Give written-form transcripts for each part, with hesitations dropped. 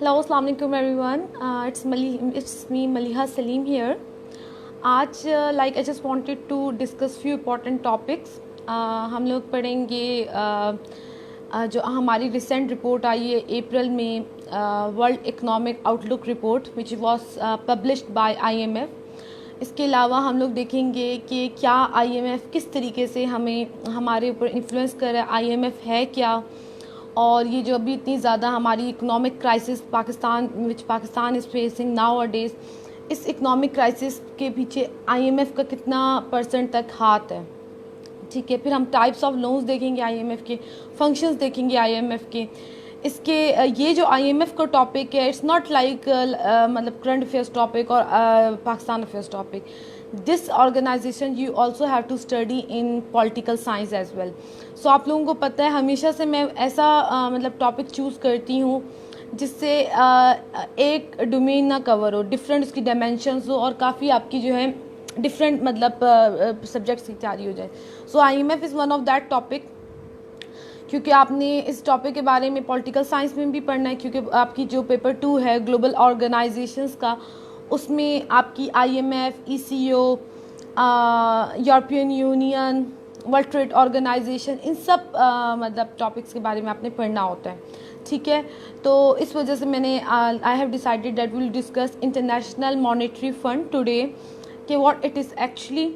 Hello, Assalamu alaikum everyone. It's me Maliha Salim here. आज I just wanted to discuss few important topics. हम लोग पढ़ेंगे जो हमारी रिसेंट रिपोर्ट आई है अप्रैल में, world economic outlook report which was published by IMF. इसके अलावा हम लोग देखेंगे कि क्या IMF किस तरीके से हमारे ऊपर इन्फ्लुएंस कर रहा है, IMF है क्या, और ये जो अभी इतनी ज़्यादा हमारी economic crisis Pakistan is facing now days, इस इकोनॉमिक क्राइसिस के पीछे IMF का कितना % तक हाथ है. ठीक है, फिर हम टाइप्स ऑफ लोन्स देखेंगे IMF के, फंक्शंस देखेंगे IMF के. इसके ये जो IMF का टॉपिक है, इट्स नॉट लाइक मतलब करंट अफेयर्स टॉपिक और Pakistan affairs topic. This organisation you also have to study in political science as well. So आप लोगों को पता है हमेशा से मैं ऐसा मतलब टॉपिक चूज़ करती हूँ जिससे एक डोमेन ना कवर हो, डिफरेंट उसकी डायमेंशंस हो और काफ़ी आपकी जो है डिफरेंट मतलब सब्जेक्ट्स की तैयारी हो जाए. सो IMF is one of that topic, क्योंकि आपने इस टॉपिक के बारे में पॉलिटिकल साइंस में भी पढ़ना है, क्योंकि आपकी जो पेपर 2 है ग्लोबल ऑर्गेनाइजेशंस का, उसमें आपकी IMF, ECO, European Union, world trade organisation, इन सब मतलब टॉपिक्स के बारे में आपने पढ़ना होता है. ठीक है, तो इस वजह से मैंने I have decided that will discuss international monetary fund today, कि what it is actually,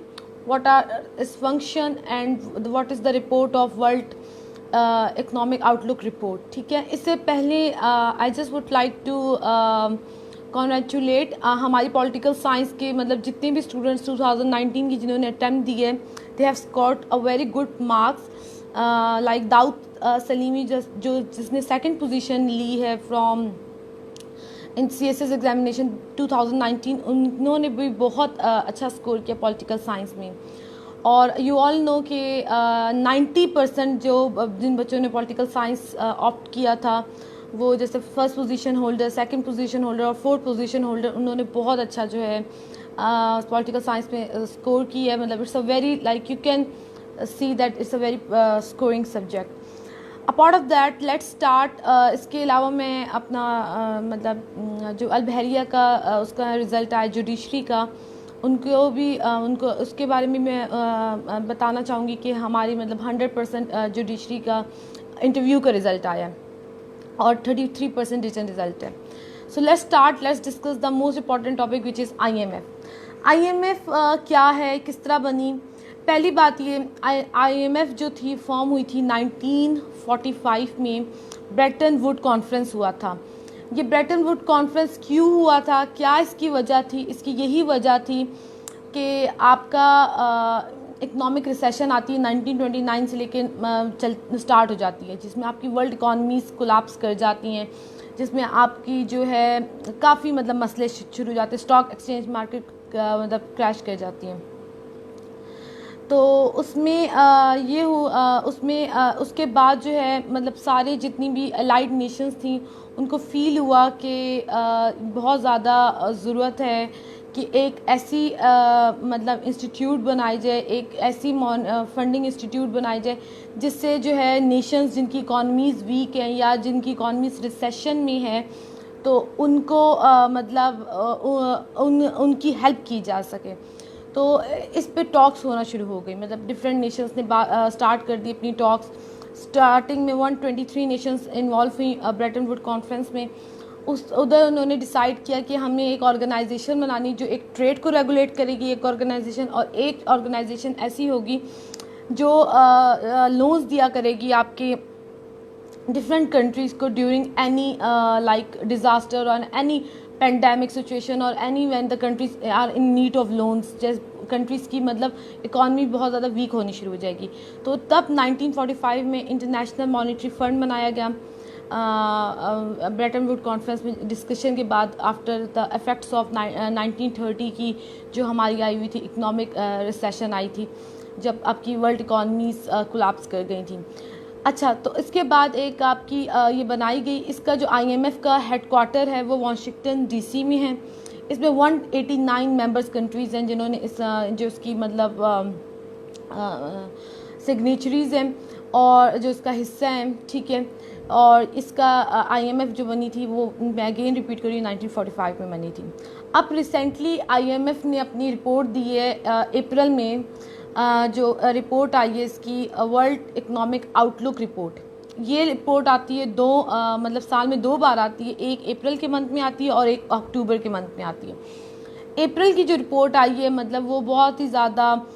what are its function and what is the report of world economic outlook report. ठीक है, इससे पहले I just would like to congratulate हमारी political science के मतलब जितने भी स्टूडेंट्स 2019 की जिन्होंने अटैम्प्ट दिए, they have scored a very good marks. Like Dawood Salimi जिसने सेकंड पोजीशन ली है फ्रॉम इन CSS एग्जामिनेशन 2019, उन्होंने भी बहुत अच्छा स्कोर किया पॉलिटिकल साइंस में. और यू ऑल नो कि 90% जो जिन बच्चों ने पॉलिटिकल साइंस ऑप्ट किया था, वो जैसे first position holder, second position holder और फोर्थ पोजीशन होल्डर, उन्होंने बहुत अच्छा जो है पॉलिटिकल साइंस में स्कोर किया है. मतलब it's a very like you can see that it's a very scoring subject. Apart of that let's start. इसके अलावा मैं अपना मतलब जो अल-बहरिया का उसका रिज़ल्ट आया जुडिशरी का, उनको उसके बारे में मैं बताना चाहूँगी कि हमारी मतलब 100% जुडिशरी का इंटरव्यू का रिज़ल्ट आया है और 33% रिटन रिज़ल्ट है. So let's start, let's discuss the most important topic which is IMF. IMF क्या है, किस तरह बनी. पहली बात ये, IMF जो थी फॉर्म हुई थी 1945 में, ब्रेटन वुड कॉन्फ्रेंस हुआ था. ये ब्रेटन वुड कॉन्फ्रेंस क्यों हुआ था, क्या इसकी वजह थी? इसकी यही वजह थी कि आपका इकोनॉमिक रिसेशन आती है 1929 से लेके स्टार्ट हो जाती है, जिसमें आपकी वर्ल्ड इकॉनमीज़ कोलैप्स कर जाती हैं, जिसमें आपकी जो है काफ़ी मतलब मसले शुरू हो जाते हैं, स्टॉक एक्सचेंज मार्केट मतलब क्रैश कर जाती हैं. तो उसमें उसके बाद जो है मतलब सारे जितनी भी अलाइड नेशंस थी, उनको फ़ील हुआ कि बहुत ज़्यादा ज़रूरत है कि एक ऐसी मतलब इंस्टीट्यूट बनाई जाए, एक ऐसी फंडिंग इंस्टीट्यूट बनाई जाए जिससे जो है नेशंस जिनकी इकॉनमीज़ वीक हैं या जिनकी इकॉनमीज़ रिसेशन में है, तो उनको उनकी हेल्प की जा सके. तो इस पे टॉक्स होना शुरू हो गई, मतलब डिफरेंट नेशंस ने स्टार्ट कर दी अपनी टॉक्स. स्टार्टिंग में 123 नेशंस इन्वॉल्व हुई ब्रेटन वुड कॉन्फ्रेंस में. उधर उन्होंने डिसाइड किया कि हमें एक ऑर्गेनाइजेशन बनानी जो एक ट्रेड को रेगुलेट करेगी, एक ऑर्गेनाइजेशन, और एक ऑर्गेनाइजेशन ऐसी होगी जो लोन्स दिया करेगी आपके डिफरेंट कंट्रीज़ को ड्यूरिंग एनी लाइक डिज़ास्टर और एनी पेंडेमिक सिचुएशन और any when the countries are in need of loans. जैसे कंट्रीज़ की मतलब इकॉनमी बहुत ज़्यादा वीक होनी शुरू हो जाएगी. तो तब 1945 में इंटरनेशनल मॉनेटरी फंड बनाया गया ब्रेटन वुड कॉन्फ्रेंस में डिस्कशन के बाद, आफ्टर द इफ़ेक्ट्स ऑफ 1930 की जो हमारी आई हुई थी इकनॉमिक रिसेशन आई थी, जब आपकी वर्ल्ड इकॉनमीज़ कोलैप्स कर गई थी. अच्छा, तो इसके बाद एक आपकी ये बनाई गई, इसका जो IMF का हेडक्वार्टर है वो वाशिंगटन DC में है. इसमें 189 मेंबर्स कंट्रीज़ हैं जिन्होंने जो इसकी मतलब सिग्नेचरीज़ हैं और जो इसका हिस्सा हैं. ठीक है, और इसका IMF जो बनी थी वो मैं अगेन रिपीट कर रही हूँ 1945 में बनी थी। अब रिसेंटली IMF ने अपनी रिपोर्ट दी है अप्रैल में, जो रिपोर्ट आई है इसकी वर्ल्ड इकोनॉमिक आउटलुक रिपोर्ट। ये रिपोर्ट आती है मतलब साल में 2 बार आती है, एक अप्रैल के मंथ में आती है और एक अक्टूबर के मंथ में आती है। अप्रैल की जो रिपोर्ट आई है मतलब वो बहुत ही ज़्यादा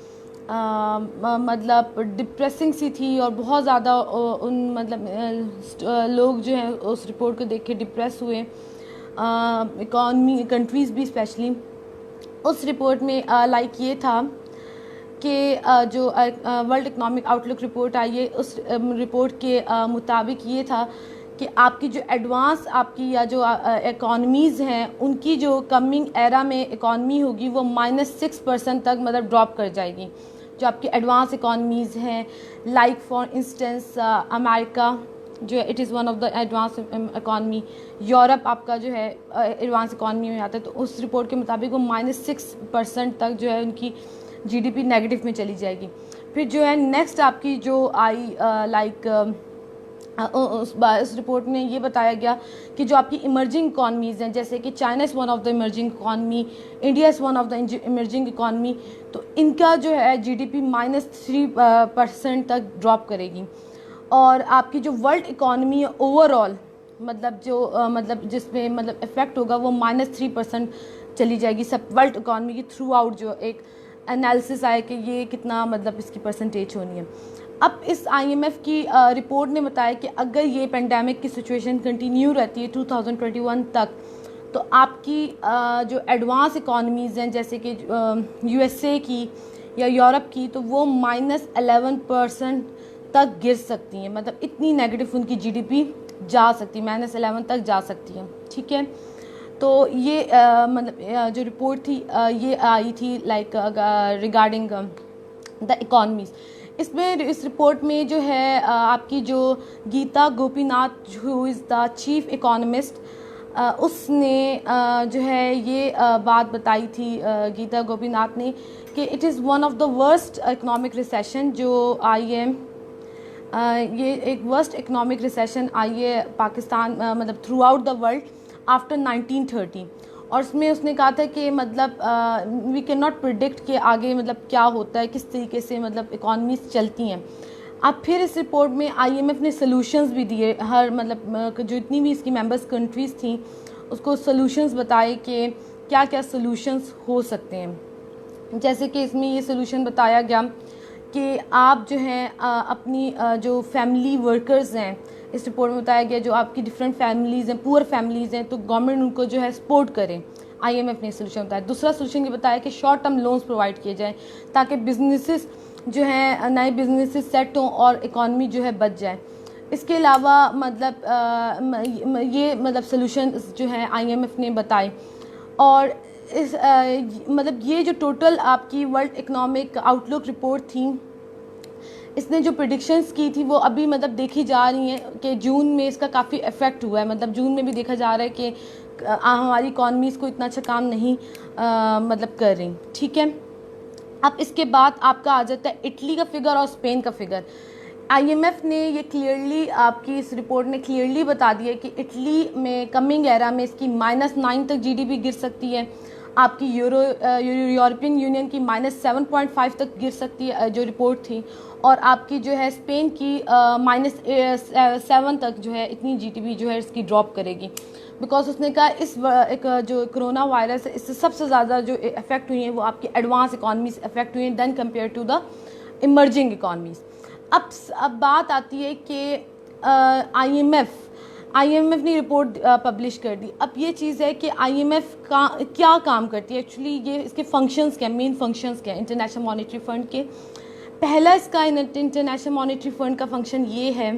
मतलब डिप्रेसिंग सी थी और बहुत ज़्यादा उन मतलब लोग जो हैं उस रिपोर्ट को देख के डिप्रेस हुए, इकॉनमी कंट्रीज़ भी स्पेशली। उस रिपोर्ट में लाइक ये था कि जो वर्ल्ड इकोनॉमिक आउटलुक रिपोर्ट आई है उस रिपोर्ट के मुताबिक ये था कि आपकी जो एडवांस आपकी या जो इकॉनमीज़ हैं उनकी जो कमिंग एरा में इकॉनमी होगी वो -6% तक मतलब ड्रॉप कर जाएगी। जो आपकी एडवांस इकॉनमीज़ हैं लाइक फॉर इंस्टेंस अमेरिका जो है it is one of the advance economy, Europe आपका जो है एडवांस इकॉनमी में आता है। तो उस रिपोर्ट के मुताबिक वो -6% तक जो है उनकी GDP नेगेटिव में चली जाएगी। फिर जो है नेक्स्ट आपकी जो आई लाइक उस रिपोर्ट में ये बताया गया कि जो आपकी इमर्जिंग इकॉनमीज़ हैं जैसे कि China is one of the emerging economy, India is one of the emerging economy, तो इनका जो है GDP -3% तक ड्रॉप करेगी। और आपकी जो वर्ल्ड इकॉनमी है ओवरऑल मतलब जो मतलब जिसमें मतलब इफ़ेक्ट होगा वो -3% चली जाएगी सब वर्ल्ड इकॉनमी की थ्रू आउट। जो एक एनालिसिस आया कि ये कितना मतलब इसकी परसेंटेज होनी है। अब इस IMF की रिपोर्ट ने बताया कि अगर ये पेंडेमिक की सिचुएशन कंटिन्यू रहती है 2021 तक तो आपकी जो एडवांस इकॉनमीज़ हैं जैसे कि USA की या यूरोप की तो वो -11% तक गिर सकती हैं, मतलब इतनी नेगेटिव उनकी GDP जा सकती है, -11 तक जा सकती है। ठीक है, तो ये मतलब जो रिपोर्ट थी ये आई थी लाइक रिगार्डिंग द इकॉनमीज़। इसमें इस रिपोर्ट में जो है आपकी जो Gita Gopinath who is the chief economist उसने जो है ये बात बताई थी गीता गोपीनाथ ने कि it is one of the worst economic recession जो आई है। ये एक वर्स्ट इकोनॉमिक रिसेशन आई है पाकिस्तान मतलब through out the world after 1930। और उसमें उसने कहा था कि मतलब वी कैन नॉट प्रिडिक्ट कि आगे मतलब क्या होता है, किस तरीके से मतलब इकॉनमीज चलती हैं। अब फिर इस रिपोर्ट में IMF ने सॉल्यूशंस भी दिए, हर मतलब जो इतनी भी इसकी मेंबर्स कंट्रीज़ थी उसको सॉल्यूशंस बताए कि क्या क्या सॉल्यूशंस हो सकते हैं। जैसे कि इसमें ये सॉल्यूशन बताया गया कि आप जो हैं अपनी जो फैमिली वर्कर्स हैं, इस रिपोर्ट में बताया गया जो आपकी डिफरेंट फैमिलीज़ हैं, पुअर फैमिलीज़ हैं, तो गवर्नमेंट उनको जो है सपोर्ट करें। IMF ने सोल्यूशन बताया। दूसरा सोल्यूशन ये बताया कि शॉर्ट टर्म लोन्स प्रोवाइड किए जाएँ ताकि बिजनेसेस जो हैं नए बिजनेसेस सेट हों और इकॉनमी जो है बच जाए। इसके अलावा मतलब ये मतलब सोल्यूशन जो है IMF ने बताए। और इस मतलब ये जो टोटल आपकी वर्ल्ड इकोनॉमिक आउटलुक रिपोर्ट थी इसने जो प्रेडिक्शंस की थी वो अभी मतलब देखी जा रही हैं कि जून में इसका काफ़ी इफ़ेक्ट हुआ है। मतलब जून में भी देखा जा रहा है कि हमारी इकॉनमीज़ को इतना अच्छा काम नहीं मतलब कर रही। ठीक है, अब इसके बाद आपका आ जाता है इटली का फिगर और स्पेन का फिगर। IMF ने ये क्लियरली आपकी इस रिपोर्ट ने क्लियरली बता दिया कि इटली में कमिंग एरा में इसकी -9 तक GDP गिर सकती है। आपकी यूरोपियन यूनियन की -7.5 तक गिर सकती है जो रिपोर्ट थी। और आपकी जो है स्पेन की -7 तक जो है इतनी GDP जो है इसकी ड्रॉप करेगी। बिकॉज उसने कहा इस एक जो कोरोना वायरस है इससे सबसे ज़्यादा जो इफ़ेक्ट हुई हैं वो आपकी एडवांस इकॉनमीज इफ़ेक्ट हुई हैं than compare to the emerging economies. अब बात आती है कि IMF ने रिपोर्ट पब्लिश कर दी। अब ये चीज़ है कि IMF का क्या काम करती है एक्चुअली, ये इसके फंक्शंस क्या, मेन फंक्शंस क्या है इंटरनेशनल मॉनेटरी फंड के। पहला इसका इंटरनेशनल मॉनेटरी फंड का फंक्शन ये है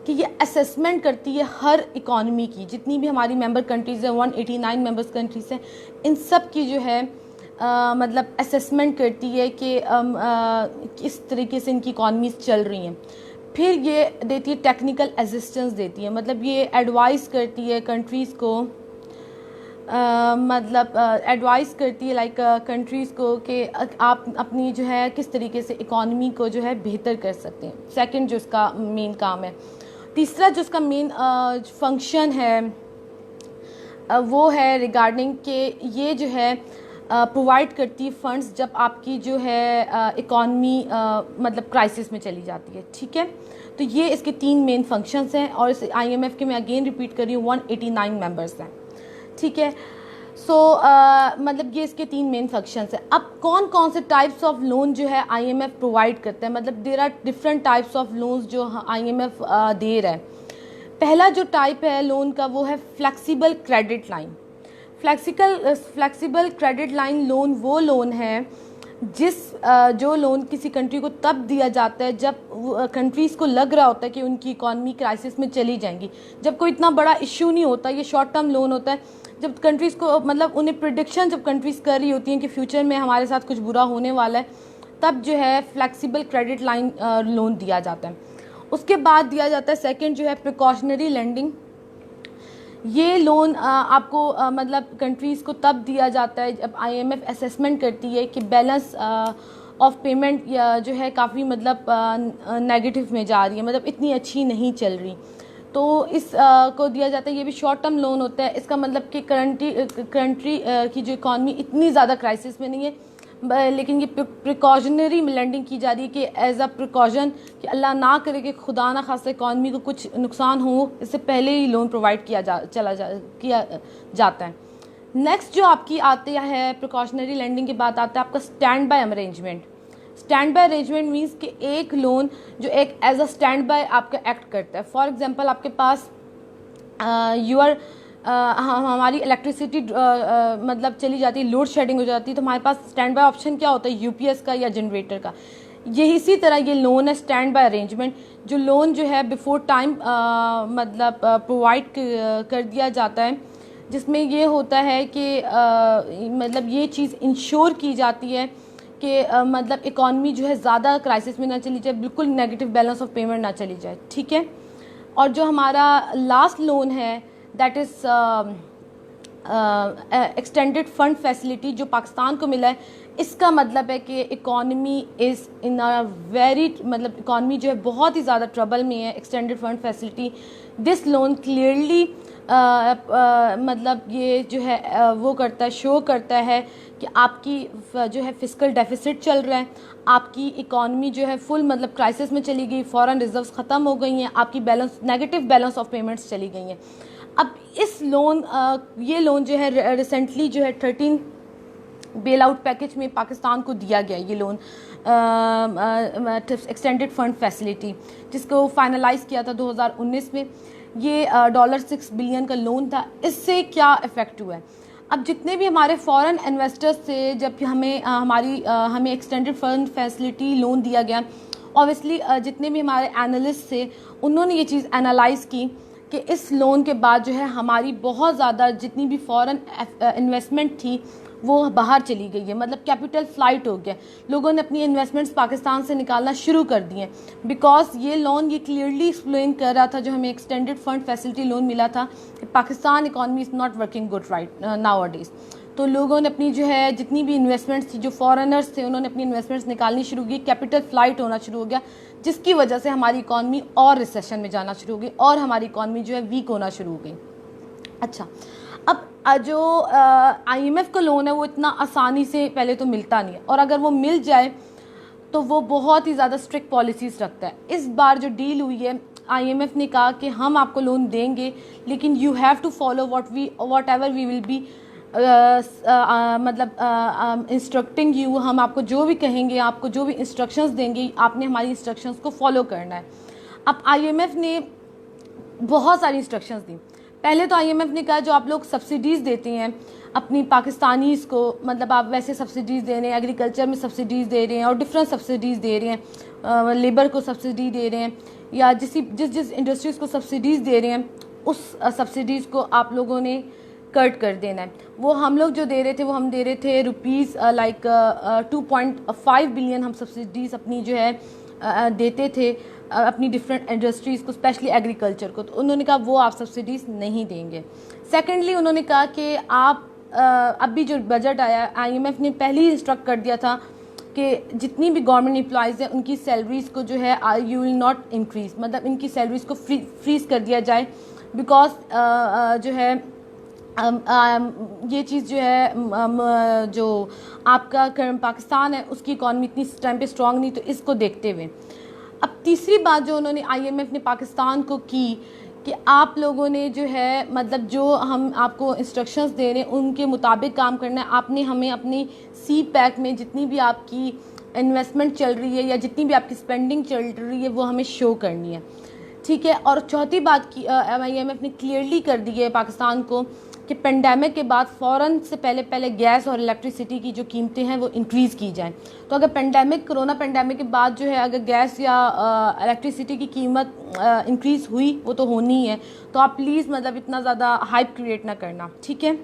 कि ये असेसमेंट करती है हर इकॉनमी की, जितनी भी हमारी मेंबर कंट्रीज़ हैं 189 मेंबर्स कंट्रीज़ हैं, इन सब की जो है मतलब असेसमेंट करती है कि किस तरीके से इनकी इकॉनमीज़ चल रही हैं। फिर ये देती है टेक्निकल असिस्टेंस देती है, मतलब ये एडवाइस करती है कंट्रीज़ को मतलब एडवाइस करती है लाइक कंट्रीज़ को कि आप अपनी जो है किस तरीके से इकॉनमी को जो है बेहतर कर सकते हैं। सेकंड जो इसका मेन काम है। तीसरा जो उसका मेन फंक्शन है वो है रिगार्डिंग के ये जो है प्रोवाइड करती है फंड्स जब आपकी जो है इकॉनमी मतलब क्राइसिस में चली जाती है, ठीक है। तो ये इसके 3 मेन फंक्शंस हैं और इस IMF के मैं अगेन रिपीट कर रही हूँ 189 मेंबर्स हैं, ठीक है। सो मतलब ये इसके 3 मेन फंक्शंस हैं। अब कौन कौन से टाइप्स ऑफ लोन जो है IMF प्रोवाइड करता है, मतलब there are different types of loans जो IMF दे रहा है। पहला जो टाइप है लोन का वो है flexible credit line. Flexible credit line loan वो लोन है जो लोन किसी कंट्री को तब दिया जाता है जब कंट्रीज़ को लग रहा होता है कि उनकी इकॉनमी क्राइसिस में चली जाएंगी, जब कोई इतना बड़ा इशू नहीं होता। ये शॉर्ट टर्म लोन होता है जब कंट्रीज़ को मतलब उन्हें प्रिडिक्शन जब कंट्रीज़ कर रही होती हैं कि फ्यूचर में हमारे साथ कुछ बुरा होने वाला है, तब जो है फ्लेक्सिबल क्रेडिट लाइन लोन दिया जाता है। उसके बाद दिया जाता है सेकंड जो है प्रिकॉशनरी लेंडिंग। ये लोन आपको मतलब कंट्रीज़ को तब दिया जाता है जब IMF असेसमेंट करती है कि बैलेंस ऑफ पेमेंट या जो है काफ़ी मतलब नेगेटिव में जा रही है, मतलब इतनी अच्छी नहीं चल रही, तो इस को दिया जाता है। ये भी शॉर्ट टर्म लोन होता है। इसका मतलब कि कंट्री की जो इकॉनमी इतनी ज़्यादा क्राइसिस में नहीं है, लेकिन ये प्रिकॉशनरी लेंडिंग की जा रही है कि एज अ प्रिकॉशन कि अल्लाह ना करे कि खुदा ना खास्ता इकॉनमी को कुछ नुकसान हो, इससे पहले ही लोन प्रोवाइड किया जाता है। नेक्स्ट जो आपकी आती है प्रिकॉशनरी लेंडिंग के बाद आता है आपका stand by arrangement. Stand by arrangement means कि एक लोन जो एक एज अ स्टैंड बाय आपका एक्ट करता है। फॉर एग्जांपल आपके पास हमारी इलेक्ट्रिसिटी मतलब चली जाती है, लोड शेडिंग हो जाती है, तो हमारे पास स्टैंड बाय ऑप्शन क्या होता है, UPS का या जनरेटर का। ये इसी तरह ये लोन है स्टैंड बाय अरेंजमेंट, जो लोन जो है बिफोर टाइम मतलब प्रोवाइड कर दिया जाता है, जिसमें ये होता है कि मतलब ये चीज़ इंश्योर की जाती है कि मतलब इकॉनमी जो है ज़्यादा क्राइसिस में ना चली जाए, बिल्कुल नेगेटिव बैलेंस ऑफ पेमेंट ना चली जाए, ठीक है। और जो हमारा लास्ट लोन है that is extended fund facility जो पाकिस्तान को मिला है। इसका मतलब है कि economy is in a very मतलब इकॉनमी जो है बहुत ही ज़्यादा ट्रबल में है। Extended fund facility this loan clearly मतलब ये जो है वो करता है, शो करता है कि आपकी जो है फिस्कल डेफिसिट चल रहा है, आपकी इकॉनमी जो है फुल मतलब क्राइसिस में चली गई, फॉरेन रिजर्व्स ख़त्म हो गई हैं, आपकी balance negative balance of payments चली गई हैं। अब इस लोन ये लोन जो है रिसेंटली जो है 13 बेल आउट पैकेज में पाकिस्तान को दिया गया ये लोन एक्सटेंडेड फंड फैसिलिटी, जिसको फाइनलाइज किया था 2019 में। ये $6 बिलियन का लोन था। इससे क्या इफ़ेक्ट हुआ है, अब जितने भी हमारे फॉरेन इन्वेस्टर्स थे, जब हमें एक्सटेंडेड फंड फैसिलिटी लोन दिया गया, ऑब्वियसली जितने भी हमारे एनालिस्ट थे उन्होंने ये चीज़ एनालाइज़ की कि इस लोन के बाद जो है हमारी बहुत ज़्यादा जितनी भी फॉरेन इन्वेस्टमेंट थी वो बाहर चली गई है, मतलब कैपिटल फ्लाइट हो गया, लोगों ने अपनी इन्वेस्टमेंट्स पाकिस्तान से निकालना शुरू कर दिए। बिकॉज ये लोन ये क्लियरली एक्सप्लेन कर रहा था, जो हमें एक्सटेंडेड फंड फैसिलिटी लोन मिला था, कि Pakistan economy is not working good right now days. तो लोगों ने अपनी जो है जितनी भी इन्वेस्टमेंट्स थी, जो फॉरेनर्स थे उन्होंने अपनी इन्वेस्टमेंट्स निकालनी शुरू की, कैपिटल फ्लाइट होना शुरू हो गया, जिसकी वजह से हमारी इकॉनमी और रिसेशन में जाना शुरू हो गई और हमारी इकॉनमी जो है वीक होना शुरू हो गई। अच्छा, अब जो IMF का लोन है वो इतना आसानी से पहले तो मिलता नहीं है, और अगर वो मिल जाए तो वो बहुत ही ज़्यादा स्ट्रिक्ट पॉलिसीज़ रखता है। इस बार जो डील हुई है, IMF ने कहा कि हम आपको लोन देंगे, लेकिन you have to follow whatever we will be मतलब इंस्ट्रक्टिंग यू, हम आपको जो भी कहेंगे, आपको जो भी इंस्ट्रक्शंस देंगे, आपने हमारी इंस्ट्रक्शंस को फॉलो करना है। अब IMF ने बहुत सारी इंस्ट्रक्शंस दी। पहले तो IMF ने कहा जो आप लोग सब्सिडीज़ देते हैं अपनी पाकिस्तानीज़ को, मतलब आप वैसे सब्सिडीज़ दे रहे हैं, एग्रीकल्चर में सब्सिडीज़ दे रहे हैं और डिफरेंट सब्सिडीज़ दे रहे हैं, लेबर को सब्सिडी दे रहे हैं, या जिस इंडस्ट्रीज़ को सब्सिडीज़ दे रहे हैं उस सब्सिडीज़ को आप लोगों ने कट कर देना है। वो हम लोग जो दे रहे थे वो हम दे रहे थे रुपीज़ लाइक 2.5 बिलियन हम सब्सिडीज़ अपनी जो है देते थे अपनी डिफरेंट इंडस्ट्रीज़ को, स्पेशली एग्रीकल्चर को। तो उन्होंने कहा वो आप सब्सिडीज़ नहीं देंगे। सेकेंडली उन्होंने कहा कि आप अभी जो बजट आया, IMF ने पहले ही इंस्ट्रक्ट कर दिया था कि जितनी भी गवर्नमेंट एम्प्लॉयज़ हैं उनकी सैलरीज़ को जो है यू विल नॉट इंक्रीज़, मतलब इनकी सैलरीज़ को फ्रीज़ कर दिया जाए, बिकॉज जो है ये चीज़ जो है जो आपका पाकिस्तान है उसकी इकॉनमी इतनी टाइम पे स्ट्रांग नहीं, तो इसको देखते हुए अब तीसरी बात जो उन्होंने IMF ने पाकिस्तान को की कि आप लोगों ने जो है मतलब जो हम आपको इंस्ट्रक्शंस दे रहे हैं उनके मुताबिक काम करना है। आपने हमें अपनी CPEC में जितनी भी आपकी इन्वेस्टमेंट चल रही है या जितनी भी आपकी स्पेंडिंग चल रही है वो हमें शो करनी है, ठीक है। और चौथी बात की IMF ने क्लियरली कर दी है पाकिस्तान को कि पेंडेमिक के बाद फ़ौरन से पहले गैस और इलेक्ट्रिसिटी की जो कीमतें हैं वो इंक्रीज़ की जाएं। तो अगर कोरोना पेंडेमिक के बाद जो है अगर गैस या इलेक्ट्रिसिटी की कीमत इंक्रीज़ हुई, वो तो होनी है, तो आप प्लीज़ मतलब इतना ज़्यादा हाइप क्रिएट ना करना, ठीक है।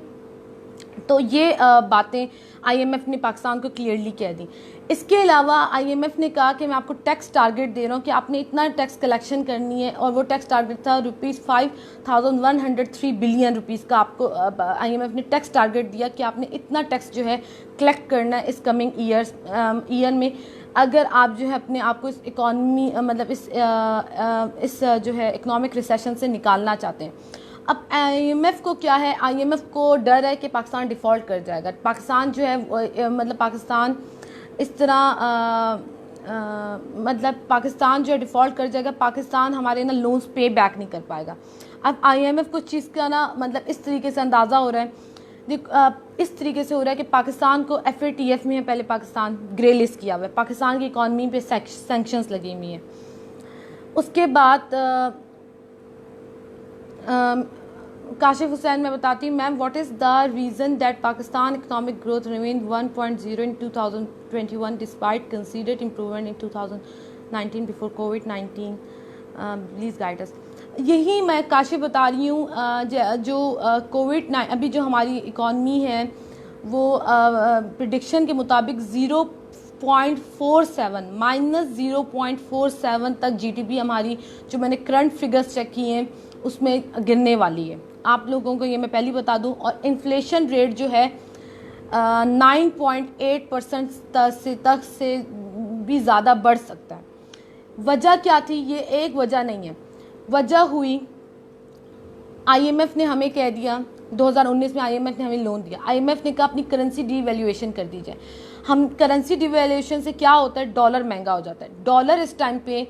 तो ये बातें IMF ने पाकिस्तान को क्लियरली कह दी। इसके अलावा IMF ने कहा कि मैं आपको टैक्स टारगेट दे रहा हूँ कि आपने इतना टैक्स कलेक्शन करनी है, और वो टैक्स टारगेट था ₹5103 बिलियन का। आपको IMF ने टैक्स टारगेट दिया कि आपने इतना टैक्स जो है कलेक्ट करना है इस कमिंग ईयर में, अगर आप जो है अपने आप को इस इकॉनमी मतलब इस जो है इकोनॉमिक रिसेशन से निकालना चाहते हैं। अब IMF को क्या है, IMF को डर है कि पाकिस्तान डिफ़ॉल्ट कर जाएगा। पाकिस्तान जो है मतलब पाकिस्तान इस तरह मतलब पाकिस्तान जो है डिफ़ॉल्ट कर जाएगा, पाकिस्तान हमारे ना लोन्स पे बैक नहीं कर पाएगा। अब IMF को चीज़ का ना मतलब इस तरीके से अंदाज़ा हो रहा है, इस तरीके से हो रहा है कि पाकिस्तान को FATF में है, पहले पाकिस्तान ग्रे लिस्ट किया हुआ है, पाकिस्तान की इकॉनमी पे सैंक्शंस लगी हुई हैं। उसके बाद काशिफ हुसैन मैं बताती हूँ, ma'am what is the reason that Pakistan economic growth remain 1.0 in 2021 despite considered improvement in 2019 before covid, please guide us. यही मैं काशिफ बता रही हूँ, जो अभी जो हमारी इकॉनमी है वो प्रिडिक्शन के मुताबिक 0.47 तक GDP हमारी, जो मैंने करंट फिगर्स चेक किए हैं उसमें गिरने वाली है। आप लोगों को ये मैं पहले बता दूं। और इन्फ्लेशन रेट जो है 9.8% तक से भी ज़्यादा बढ़ सकता है। वजह क्या थी? ये एक वजह नहीं है, वजह हुई IMF ने हमें कह दिया 2019 में IMF ने हमें लोन दिया। IMF ने कहा अपनी करेंसी डिवैल्यूएशन कर दी जाए। हम करेंसी डिवैल्यूएशन से क्या होता है, डॉलर महंगा हो जाता है। डॉलर इस टाइम पे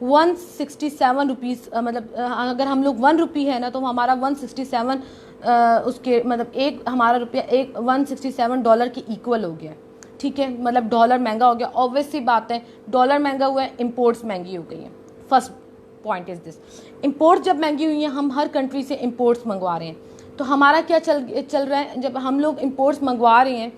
167 रुपीज़, मतलब अगर हम लोग 1 रुपी है ना तो हमारा 167 उसके मतलब एक हमारा रुपया एक 167 डॉलर के इक्वल हो गया, ठीक है। मतलब डॉलर महंगा हो गया, ऑब्वियस सी बात है, डॉलर महंगा हुआ है, इंपोर्ट्स महंगी हो गई हैं। First point is this, import जब महंगी हुई हैं, हम हर कंट्री से इंपोर्ट्स मंगवा रहे हैं, तो हमारा क्या चल रहा है, जब हम लोग इंपोर्ट्स मंगवा रहे हैं,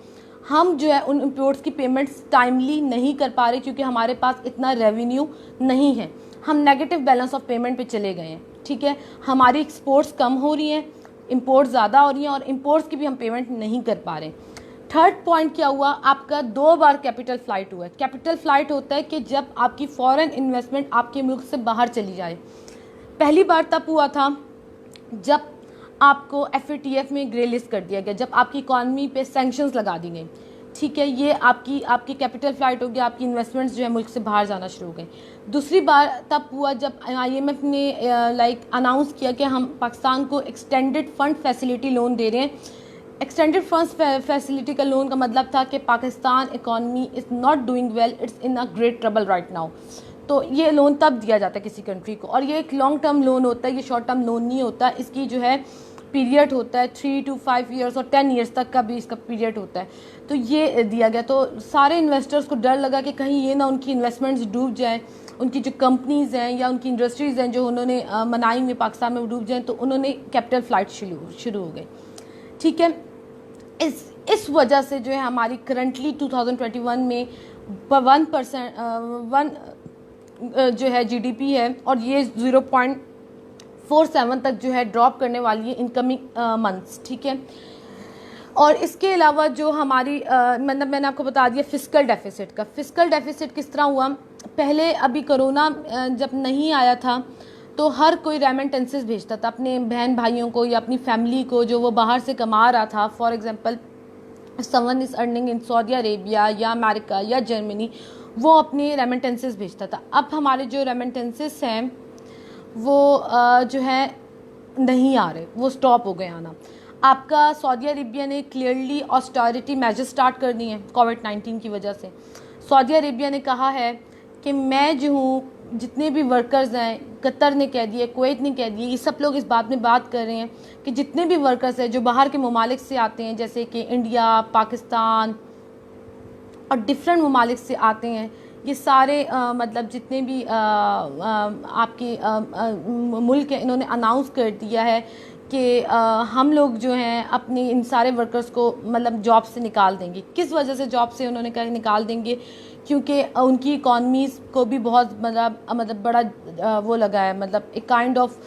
हम जो है उन इंपोर्ट्स की पेमेंट्स टाइमली नहीं कर पा रहे क्योंकि हमारे पास इतना रेवेन्यू नहीं है, हम नेगेटिव बैलेंस ऑफ पेमेंट पे चले गए हैं, ठीक है। हमारी एक्सपोर्ट्स कम हो रही हैं, इंपोर्ट ज़्यादा हो रही हैं, और इंपोर्ट्स की भी हम पेमेंट नहीं कर पा रहे। थर्ड पॉइंट क्या हुआ, आपका 2 बार कैपिटल फ्लाइट हुआ है। कैपिटल फ्लाइट होता है कि जब आपकी फॉरेन इन्वेस्टमेंट आपके मुल्क से बाहर चली जाए। पहली बार तब हुआ था जब आपको FATF में ग्रे लिस्ट कर दिया गया, जब आपकी इकॉनमी पे सैंक्शंस लगा दी गई, ठीक है। ये आपकी कैपिटल फ्लाइट हो गया, आपकी इन्वेस्टमेंट्स जो है मुल्क से बाहर जाना शुरू हो गए। दूसरी बार तब हुआ जब IMF ने अनाउंस किया कि हम पाकिस्तान को एक्सटेंडेड फंड फैसिलिटी लोन दे रहे हैं। एक्सटेंडेड फंड फैसिलिटी का लोन का मतलब था कि Pakistan economy is not doing well, it's in a great trouble right now. तो ये लोन तब दिया जाता है किसी कंट्री को, और ये एक लॉन्ग टर्म लोन होता है, ये शॉर्ट टर्म लोन नहीं होता। इसकी जो है पीरियड होता है 3 to 5 ईयर्स और 10 ईयर्स तक का भी इसका पीरियड होता है। तो ये दिया गया, तो सारे इन्वेस्टर्स को डर लगा कि कहीं ये ना उनकी इन्वेस्टमेंट्स डूब जाएँ, उनकी जो कंपनीज़ हैं या उनकी इंडस्ट्रीज़ हैं जो उन्होंने बनाई हुई पाकिस्तान में डूब जाएँ, तो उन्होंने कैपिटल फ्लाइट शुरू हो गई, ठीक है। इस वजह से जो है हमारी करंटली 2021 में 1% जो है GDP है, और ये 0.47 तक जो है ड्रॉप करने वाली है इनकमिंग मंथ्स, ठीक है। और इसके अलावा जो हमारी मतलब मैंने आपको बता दिया फिस्कल डेफिसिट किस तरह हुआ। पहले अभी कोरोना जब नहीं आया था तो हर कोई रेमिटेंसेस भेजता था अपने बहन भाइयों को या अपनी फैमिली को जो वो बाहर से कमा रहा था। For example someone is earning in Saudi Arabia या अमेरिका या जर्मनी, वो अपने रेमिटेंसेस भेजता था। अब हमारे जो रेमिटेंसेस हैं वो जो है नहीं आ रहे, वो स्टॉप हो गए आना। आपका सऊदी अरेबिया ने क्लियरली ऑस्टेरिटी मेजर स्टार्ट कर दिए हैं कोविड-19 की वजह से। सऊदी अरेबिया ने कहा है कि मैं जो हूँ, जितने भी वर्कर्स हैं, कतर ने कह दिया, कुवैत ने कह दिया, ये सब लोग इस बात में बात कर रहे हैं कि जितने भी वर्कर्स हैं जो बाहर के ममालिक से आते हैं, जैसे कि इंडिया, पाकिस्तान और डिफरेंट ममालिक से आते हैं, ये सारे मतलब जितने भी आपके मुल्क हैं, इन्होंने अनाउंस कर दिया है कि हम लोग जो हैं अपने इन सारे वर्कर्स को मतलब जॉब से निकाल देंगे। किस वजह से जॉब से उन्होंने कहा निकाल देंगे? क्योंकि उनकी इकॉनमीज़ को भी बहुत मतलब बड़ा वो लगा है, मतलब एक काइंड ऑफ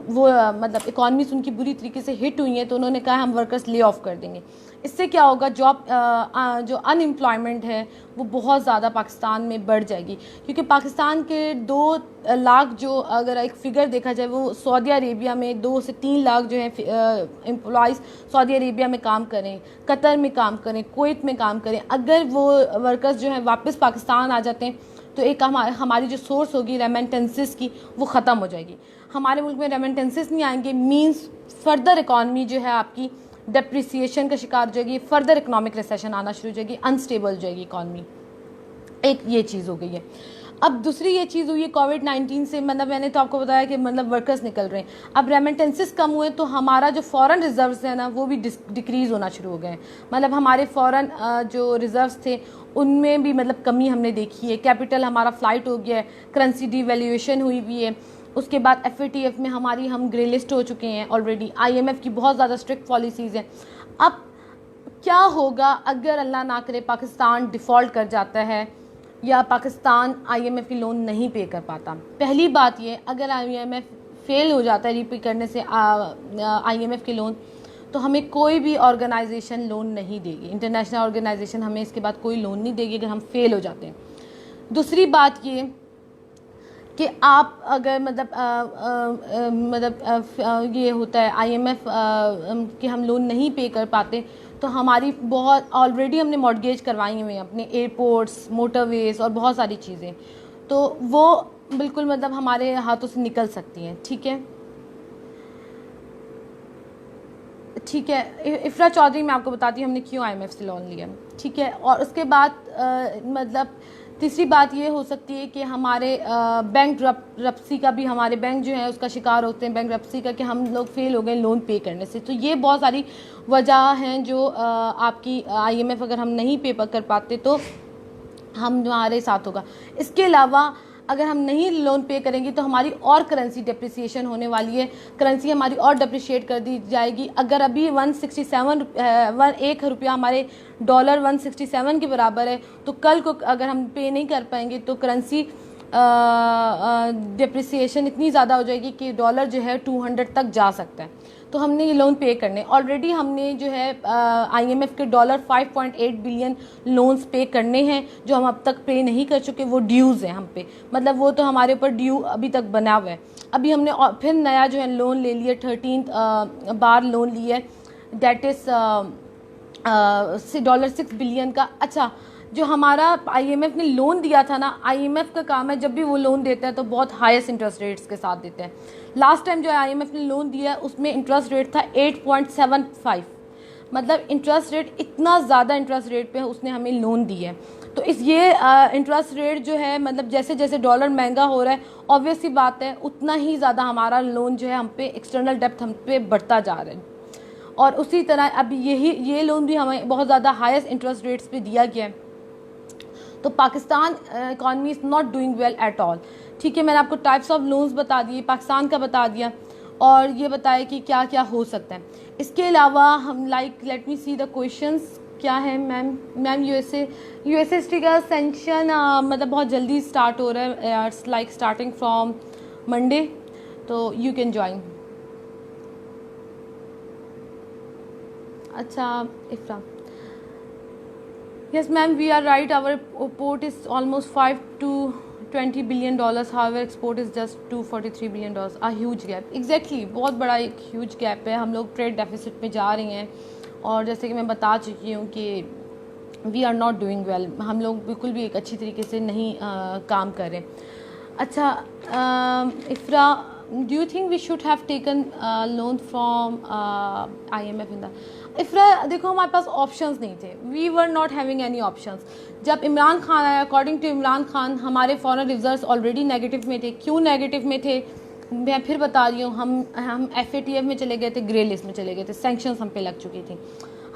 वो मतलब इकॉनमीज़ उनकी बुरी तरीके से हिट हुई हैं, तो उन्होंने कहा हम वर्कर्स ले ऑफ कर देंगे। इससे क्या होगा, जॉब जो अनएम्प्लॉयमेंट है वो बहुत ज़्यादा पाकिस्तान में बढ़ जाएगी, क्योंकि पाकिस्तान के 2 लाख जो अगर एक फ़िगर देखा जाए, वो सऊदी अरेबिया में 2 से 3 लाख जो है एम्प्लॉयज़ सऊदी अरेबिया में काम करें, कतर में काम करें, कुवैत में काम करें। अगर वो वर्कर्स जो हैं वापस पाकिस्तान आ जाते हैं तो एक हमारी जो सोर्स होगी रेमिटेंसेस की, वो ख़त्म हो जाएगी। हमारे मुल्क में रेमिटेंसेस नहीं आएंगे, मींस फर्दर इकॉनमी जो है आपकी डेप्रिसिएशन का शिकार हो जाएगी, फर्दर इकोनॉमिक रिसेशन आना शुरू हो जाएगी, अनस्टेबल हो जाएगी इकॉनमी। एक ये चीज़ हो गई है। अब दूसरी ये चीज़ हुई है कोविड-19 से, मतलब मैंने तो आपको बताया कि मतलब वर्कर्स निकल रहे हैं। अब रेमिटेंसेस कम हुए तो हमारा जो फॉरेन रिजर्व्स है ना, वो भी डिक्रीज़ होना शुरू हो गए। मतलब हमारे फॉरेन जो रिजर्व्स थे उनमें भी मतलब कमी हमने देखी है। कैपिटल हमारा फ्लाइट हो गया है, करेंसी डिवैल्यूएशन हुई हुई है। उसके बाद FATF में हम ग्रे लिस्ट हो चुके हैं ऑलरेडी। IMF की बहुत ज़्यादा स्ट्रिक्ट पॉलिसीज़ हैं। अब क्या होगा अगर अल्लाह ना करे पाकिस्तान डिफ़ॉल्ट कर जाता है या पाकिस्तान IMF की लोन नहीं पे कर पाता? पहली बात ये, अगर IMF फेल हो जाता है रीपे करने से IMF के लोन, तो हमें कोई भी ऑर्गेनाइजेशन लोन नहीं देगी, इंटरनेशनल ऑर्गेनाइजेशन हमें इसके बाद कोई लोन नहीं देगी अगर हम फेल हो जाते हैं। दूसरी बात ये कि आप अगर ये होता है IMF कि हम लोन नहीं पे कर पाते, तो हमारी बहुत ऑलरेडी हमने मॉर्गेज करवाई हुई हैं अपने एयरपोर्ट्स, मोटरवेज और बहुत सारी चीज़ें, तो वो बिल्कुल मतलब हमारे हाथों से निकल सकती हैं। ठीक है, इफ़रा चौधरी मैं आपको बताती हूँ हमने क्यों IMF से लोन लिया। ठीक है, और उसके बाद मतलब तीसरी बात ये हो सकती है कि हमारे बैंक रप्सी का भी, हमारे बैंक जो है उसका शिकार होते हैं बैंक रप्सी का, कि हम लोग फेल हो गए लोन पे करने से। तो ये बहुत सारी वजह हैं जो आपकी IMF अगर हम नहीं पे कर पाते तो हमारे साथ होगा। इसके अलावा अगर हम नहीं लोन पे करेंगे तो हमारी और करेंसी डेप्रिसिएशन होने वाली है, करेंसी हमारी और डेप्रिशिएट कर दी जाएगी। अगर अभी 1 रुपया हमारे डॉलर 167 के बराबर है, तो कल को अगर हम पे नहीं कर पाएंगे तो करेंसी डेप्रिसिएशन इतनी ज़्यादा हो जाएगी कि डॉलर जो है 200 तक जा सकता है। तो हमने ये लोन पे करने, ऑलरेडी हमने जो है IMF के डॉलर 5.8 बिलियन लोन्स पे करने हैं जो हम अब तक पे नहीं कर चुके, वो ड्यूज़ हैं हम पे, मतलब वो तो हमारे ऊपर ड्यू अभी तक बना हुआ है। अभी हमने फिर नया जो है लोन ले लिया, 13th बार लोन लिया है, डेट इज़ $6 बिलियन का। अच्छा, जो हमारा IMF ने लोन दिया था ना, IMF का काम है जब भी वो लोन देता है तो बहुत हाईएस्ट इंटरेस्ट रेट्स के साथ देते हैं। लास्ट टाइम जो IMF ने लोन दिया उसमें इंटरेस्ट रेट था 8.75, मतलब इंटरेस्ट रेट, इतना ज़्यादा इंटरेस्ट रेट पे उसने हमें लोन दिया है। तो ये इंटरेस्ट रेट जो है, मतलब जैसे जैसे डॉलर महंगा हो रहा है, ऑब्वियस सी बात है उतना ही ज़्यादा हमारा लोन जो है हम पे, एक्सटर्नल डेप्थ हम पे बढ़ता जा रहा है। और उसी तरह अब ये लोन भी हमें बहुत ज़्यादा हाईएस्ट इंटरेस्ट रेट्स पे दिया गया है। तो Pakistan economy is not doing well at all. ठीक है, मैंने आपको टाइप्स ऑफ लोन्स बता दिए, पाकिस्तान का बता दिया, और ये बताया कि क्या क्या हो सकता है। इसके अलावा हम let me see the questions क्या है। मैम यूएसए हिस्ट्री का सेंशन मतलब बहुत जल्दी स्टार्ट हो रहा है, it's like starting from Monday, तो यू कैन ज्वाइन। अच्छा इफ्रा, yes ma'am, we are right, our port is almost $5 to $20 billion, however export is just $243 billion, a huge gap। exactly, बहुत बड़ा एक huge gap है। हम लोग ट्रेड डेफिसिट में जा रहे हैं और जैसे कि मैं बता चुकी हूँ कि we are not doing well, हम लोग बिल्कुल भी एक अच्छी तरीके से नहीं काम कर रहे। अच्छा, Ifra, do you think we should have taken loan from IMF in the Ifra? देखो, हमारे पास ऑप्शंस नहीं थे, we were not having any options. जब इमरान खान आया, अकॉर्डिंग टू इमरान खान हमारे फॉरेन रिजर्व्स ऑलरेडी नेगेटिव में थे। क्यों नेगेटिव में थे मैं फिर बता रही हूँ। हम FATF में चले गए थे, ग्रे लिस्ट में चले गए थे, सैंक्शंस हम पे लग चुकी थी।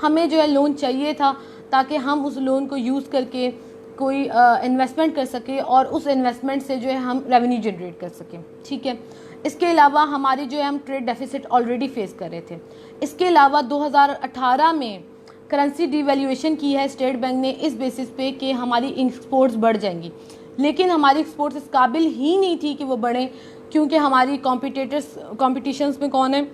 हमें जो है लोन चाहिए था ताकि हम उस लोन को यूज़ करके कोई इन्वेस्टमेंट कर सके और उस इन्वेस्टमेंट से जो है हम रेवेन्यू जनरेट कर सकें, ठीक है। इसके अलावा हमारी जो है हम ट्रेड डेफिसिट ऑलरेडी फेस कर रहे थे। इसके अलावा 2018 में करेंसी डिवैल्यूएशन की है स्टेट बैंक ने इस बेसिस पे कि हमारी एक्सपोर्ट्स बढ़ जाएंगी, लेकिन हमारी एक्सपोर्ट्स इस काबिल ही नहीं थी कि वो बढ़ें, क्योंकि हमारी कॉम्पिटिशन्स में कौन है,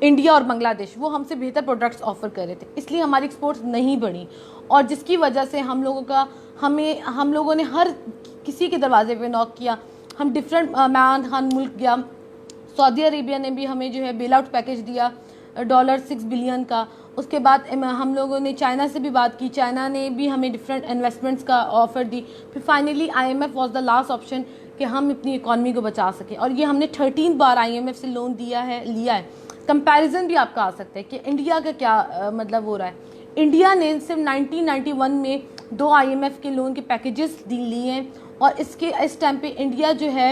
इंडिया और बांग्लादेश, वो हमसे बेहतर प्रोडक्ट्स ऑफर कर रहे थे, इसलिए हमारी एक्सपोर्ट्स नहीं बढ़ी। और जिसकी वजह से हम लोगों ने हर किसी के दरवाजे पे नॉक किया। हम डिफरेंट खान मुल्क गया, सऊदी अरेबिया ने भी हमें जो है बेल आउट पैकेज दिया $6 बिलियन का। उसके बाद हम लोगों ने चाइना से भी बात की, चाइना ने भी हमें डिफरेंट इन्वेस्टमेंट्स का ऑफ़र दी। फिर finally IMF was the last option कि हम अपनी इकॉनमी को बचा सकें, और ये हमने 13 बार IMF से लोन लिया है। कंपैरिजन भी आपका आ सकता है कि इंडिया का क्या मतलब हो रहा है। इंडिया ने सिर्फ 1991 में 2 IMF के लोन के पैकेजेस लिए हैं, और इस टाइम पे इंडिया जो है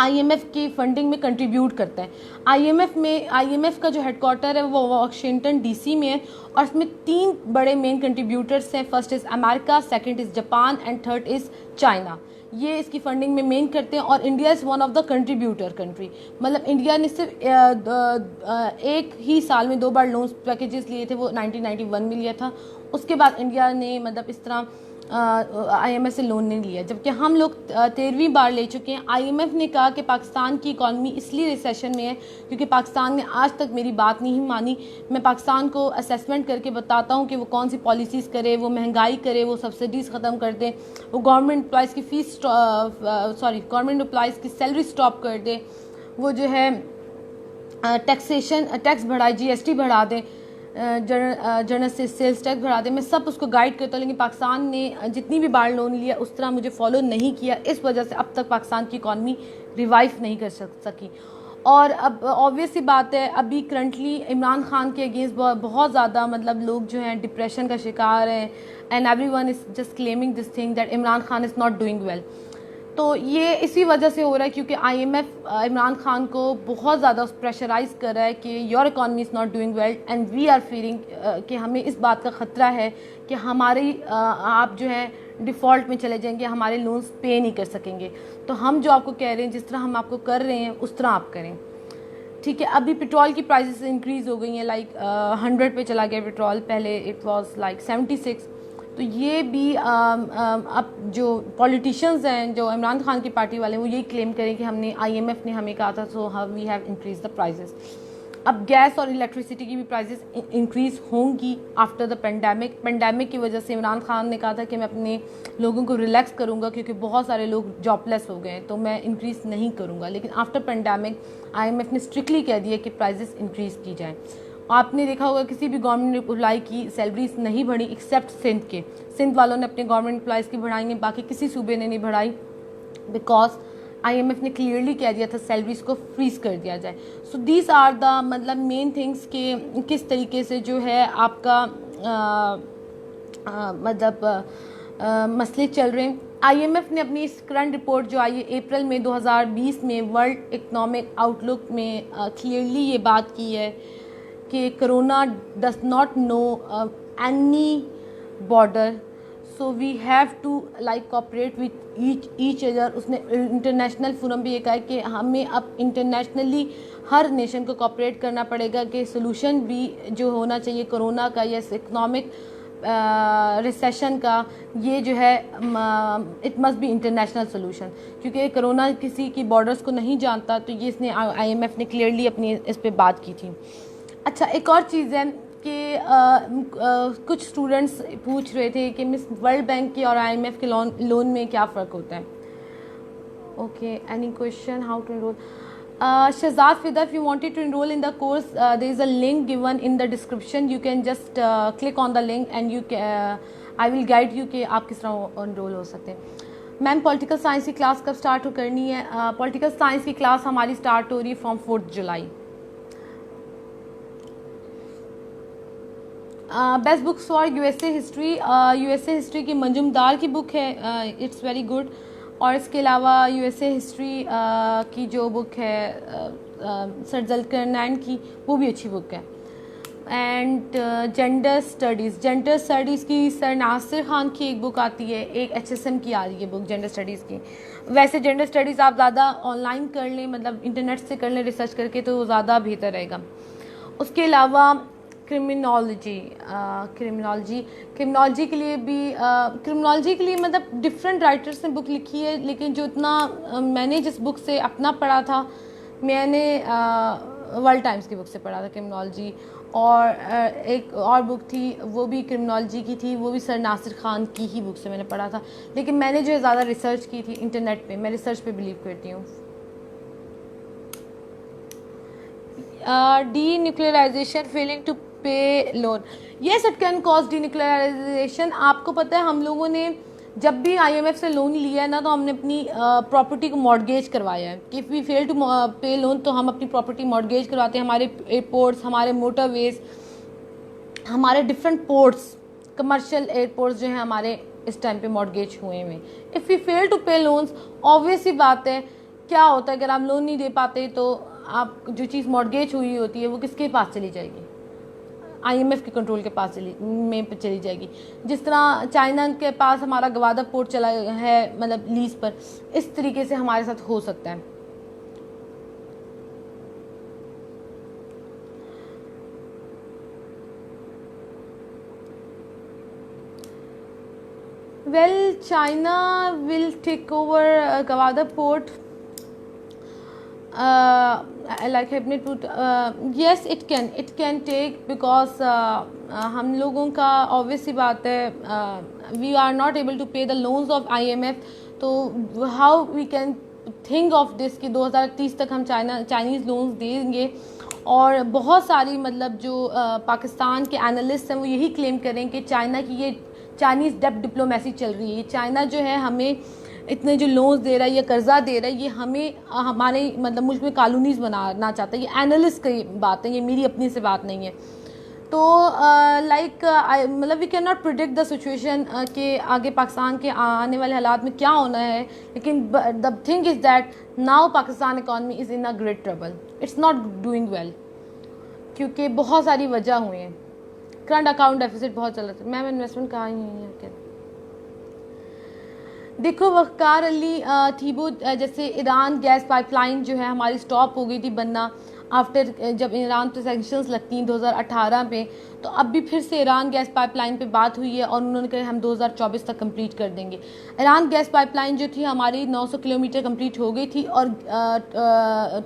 IMF की फंडिंग में कंट्रीब्यूट करता है। IMF का जो हेडक्वार्टर है वो वाशिंगटन DC में है, और इसमें 3 बड़े मेन कंट्रीब्यूटर्स हैं। First is America, second is Japan and third is China. ये इसकी फंडिंग में मेन करते हैं, और India is one of the contributor country. मतलब इंडिया ने सिर्फ एक ही साल में 2 बार लोन पैकेजेस लिए थे, वो 1991 में लिया था। उसके बाद इंडिया ने मतलब इस तरह IMF से लोन नहीं लिया, जबकि हम लोग 13वीं बार ले चुके हैं। IMF ने कहा कि पाकिस्तान की इकॉनमी इसलिए रिसेशन में है क्योंकि पाकिस्तान ने आज तक मेरी बात नहीं मानी। मैं पाकिस्तान को असेसमेंट करके बताता हूँ कि वो कौन सी पॉलिसीज़ करे, वो महंगाई करे, वो सब्सिडीज़ ख़त्म कर दे, वो गवर्नमेंट एम्प्लॉयज़ की गवर्नमेंट एम्प्लॉयज़ की सैलरी स्टॉप कर दे, वो जो है टैक्स बढ़ाए, GST बढ़ा दें, जनरल सेल्स टैक्स बढ़ा दे। मैं सब उसको गाइड करता हूँ, लेकिन पाकिस्तान ने जितनी भी बार लोन लिया उस तरह मुझे फॉलो नहीं किया। इस वजह से अब तक पाकिस्तान की इकॉनमी रिवाइव नहीं कर सकी। और अब ऑब्वियस सी बात है, अभी करंटली इमरान खान के अगेंस्ट बहुत ज़्यादा मतलब लोग जो हैं डिप्रेशन का शिकार हैं, and everyone is just claiming this thing that Imran Khan is not doing well. तो ये इसी वजह से हो रहा है क्योंकि IMF इमरान खान को बहुत ज़्यादा प्रेशराइज कर रहा है कि your economy is not doing well, and we are feeling कि हमें इस बात का ख़तरा है कि आप जो है डिफ़ॉल्ट में चले जाएंगे, हमारे लोन्स पे नहीं कर सकेंगे। तो हम जो आपको कह रहे हैं, जिस तरह हम आपको कर रहे हैं उस तरह आप करें, ठीक है। अभी पेट्रोल की प्राइसेस इंक्रीज़ हो गई हैं, लाइक 100 पे चला गया पेट्रोल, पहले इट वाज लाइक 76। तो ये भी अब जो पॉलिटिशियंस हैं, जो इमरान खान की पार्टी वाले हैं, वो यही क्लेम करें कि IMF ने हमें कहा था, so we have increase the prices. अब गैस और इलेक्ट्रिसिटी की भी प्राइसेस इंक्रीज़ होंगी आफ्टर द पेंडेमिक की वजह से इमरान खान ने कहा था कि मैं अपने लोगों को रिलैक्स करूंगा क्योंकि बहुत सारे लोग जॉबलेस हो गए हैं, तो मैं इंक्रीज़ नहीं करूंगा। लेकिन आफ्टर पेंडेमिक IMF ने स्ट्रिक्टली कह दिया कि प्राइसेस इंक्रीज़ की जाएँ। आपने देखा होगा किसी भी गवर्नमेंट एम्प्लॉय की सैलरीज नहीं बढ़ी एक्सेप्ट सिंध वालों ने अपने गवर्नमेंट एम्प्लॉयज़ की बढ़ाई हैं, बाकी किसी सूबे ने नहीं बढ़ाई, बिकॉज IMF ने क्लियरली कह दिया था सैलरीज को फ्रीज कर दिया जाए। सो दीज आर द मतलब मेन थिंग्स के किस तरीके से जो है आपका मसले चल रहे हैं। IMF ने अपनी इस करंट रिपोर्ट जो आई है अप्रैल में 2020 में वर्ल्ड इकोनॉमिक आउटलुक में क्लियरली ये बात की है कि corona does not know any border, so we have to like cooperate with each other. उसने इंटरनेशनल फोरम भी ये कहा है कि हमें अब इंटरनेशनली हर नेशन को कोऑपरेट करना पड़ेगा कि सोल्यूशन भी जो होना चाहिए कोरोना का या इकोनॉमिक रिसेशन का, ये जो है it must be international solution, क्योंकि कोरोना किसी की बॉर्डर्स को नहीं जानता। तो ये इसने IMF ने क्लियरली अपनी इस पे बात की थी। अच्छा, एक और चीज़ है कि कुछ स्टूडेंट्स पूछ रहे थे कि मिस वर्ल्ड बैंक के और IMF के लोन में क्या फ़र्क होता है। Okay, any question how to enroll. Shahzad Fida, if you wanted to enroll in the course, there is a link given in the description. You can just click on the link and you can, I will guide you कि आप किस तरह enroll हो सकते हैं. Ma'am political science की class कब start करनी है? पॉलिटिकल साइंस की क्लास हमारी स्टार्ट हो रही है from 4 July. Best books for USA history की मंजुमदार की बुक है, इट्स वेरी गुड. और इसके अलावा यूएसए हिस्ट्री की जो बुक है सर ज़ुल्करनैन की, वो भी अच्छी बुक है. एंड जेंडर स्टडीज़ की सर नासिर खान की एक बुक आती है, एक HSM की आ रही है बुक जेंडर स्टडीज़ की. वैसे जेंडर स्टडीज़ आप ज़्यादा ऑनलाइन कर लें, मतलब इंटरनेट से कर लें रिसर्च करके, तो ज़्यादा बेहतर रहेगा. उसके अलावा क्रिमिनोलॉजी के लिए मतलब डिफरेंट राइटर्स ने बुक लिखी है, लेकिन जो इतना मैंने जिस बुक से अपना पढ़ा था, मैंने वर्ल्ड टाइम्स की बुक से पढ़ा था क्रिमिनोलॉजी. और एक और बुक थी, वो भी क्रिमिनोलॉजी की थी, वो भी सर नासिर खान की ही बुक से मैंने पढ़ा था. लेकिन मैंने जो है ज़्यादा रिसर्च की थी इंटरनेट पे, मैं रिसर्च पे बिलीव करती हूँ. डीन्यूक्लियराइजेशन फेलिंग टू पे loan, yes it can cause denuclearisation. आपको पता है हम लोगों ने जब भी IMF से लोन लिया है ना, तो हमने अपनी प्रॉपर्टी को मॉर्गेज करवाया है. इफ़ वी फेल टू पे लोन, तो हम अपनी प्रॉपर्टी मॉर्गेज करवाते हैं. हमारे एयरपोर्ट्स, हमारे मोटरवेज, हमारे डिफरेंट पोर्ट्स, कमर्शियल एयरपोर्ट्स जो हैं हमारे इस टाइम पे मॉर्गेज हुए हैं. इफ़ वी फेल टू पे लोन्स, ऑब्वियस ही बात है क्या होता है, अगर आप लोन नहीं दे पाते तो आप जो चीज़ मॉर्गेज हुई होती है वो किसके पास चली जाएगी? IMF के कंट्रोल के पास चली जाएगी. जिस तरह चाइना के पास हमारा गवादर पोर्ट चला है, मतलब लीज पर, इस तरीके से हमारे साथ हो सकता है. Well, China will take over Gwadar port. like Hebnet, yes it can take, because हम लोगों का obvious सी बात है, we are not able to pay the loans of IMF. तो how we can think of this कि 2030 तक हम चाइनीज़ लोन्स देंगे. और बहुत सारी मतलब जो पाकिस्तान के एनालिस्ट हैं वो यही क्लेम करें कि चाइना की ये चाइनीज़ डेब्ट डिप्लोमेसी चल रही है. चाइना जो है हमें इतने जो लोन्स दे रहा है या कर्जा दे रहा है, ये हमें हमारे मतलब मुल्क में कॉलोनीज़ बनाना चाहता है. ये एनालिस्ट की बात है, ये मेरी अपनी से बात नहीं है. तो लाइक मतलब we can not predict the situation कि आगे पाकिस्तान के आने वाले हालात में क्या होना है. लेकिन the thing is that now Pakistan economy is in a great trouble. It's not doing well, क्योंकि बहुत सारी वजह हुई हैं. करंट अकाउंट डेफिसिट बहुत चल रहा है. मैम इन्वेस्टमेंट कहाँ ही है क्या? देखो वक़ार अली थीबो, जैसे ईरान गैस पाइपलाइन जो है हमारी स्टॉप हो गई थी बनना आफ्टर, जब ईरान पे सैंक्शंस लगती हैं 2018 पे, तो अब भी फिर से ईरान गैस पाइपलाइन पे बात हुई है और उन्होंने कहा हम 2024 तक कंप्लीट कर देंगे. ईरान गैस पाइपलाइन जो थी हमारी 900 किलोमीटर कंप्लीट हो गई थी, और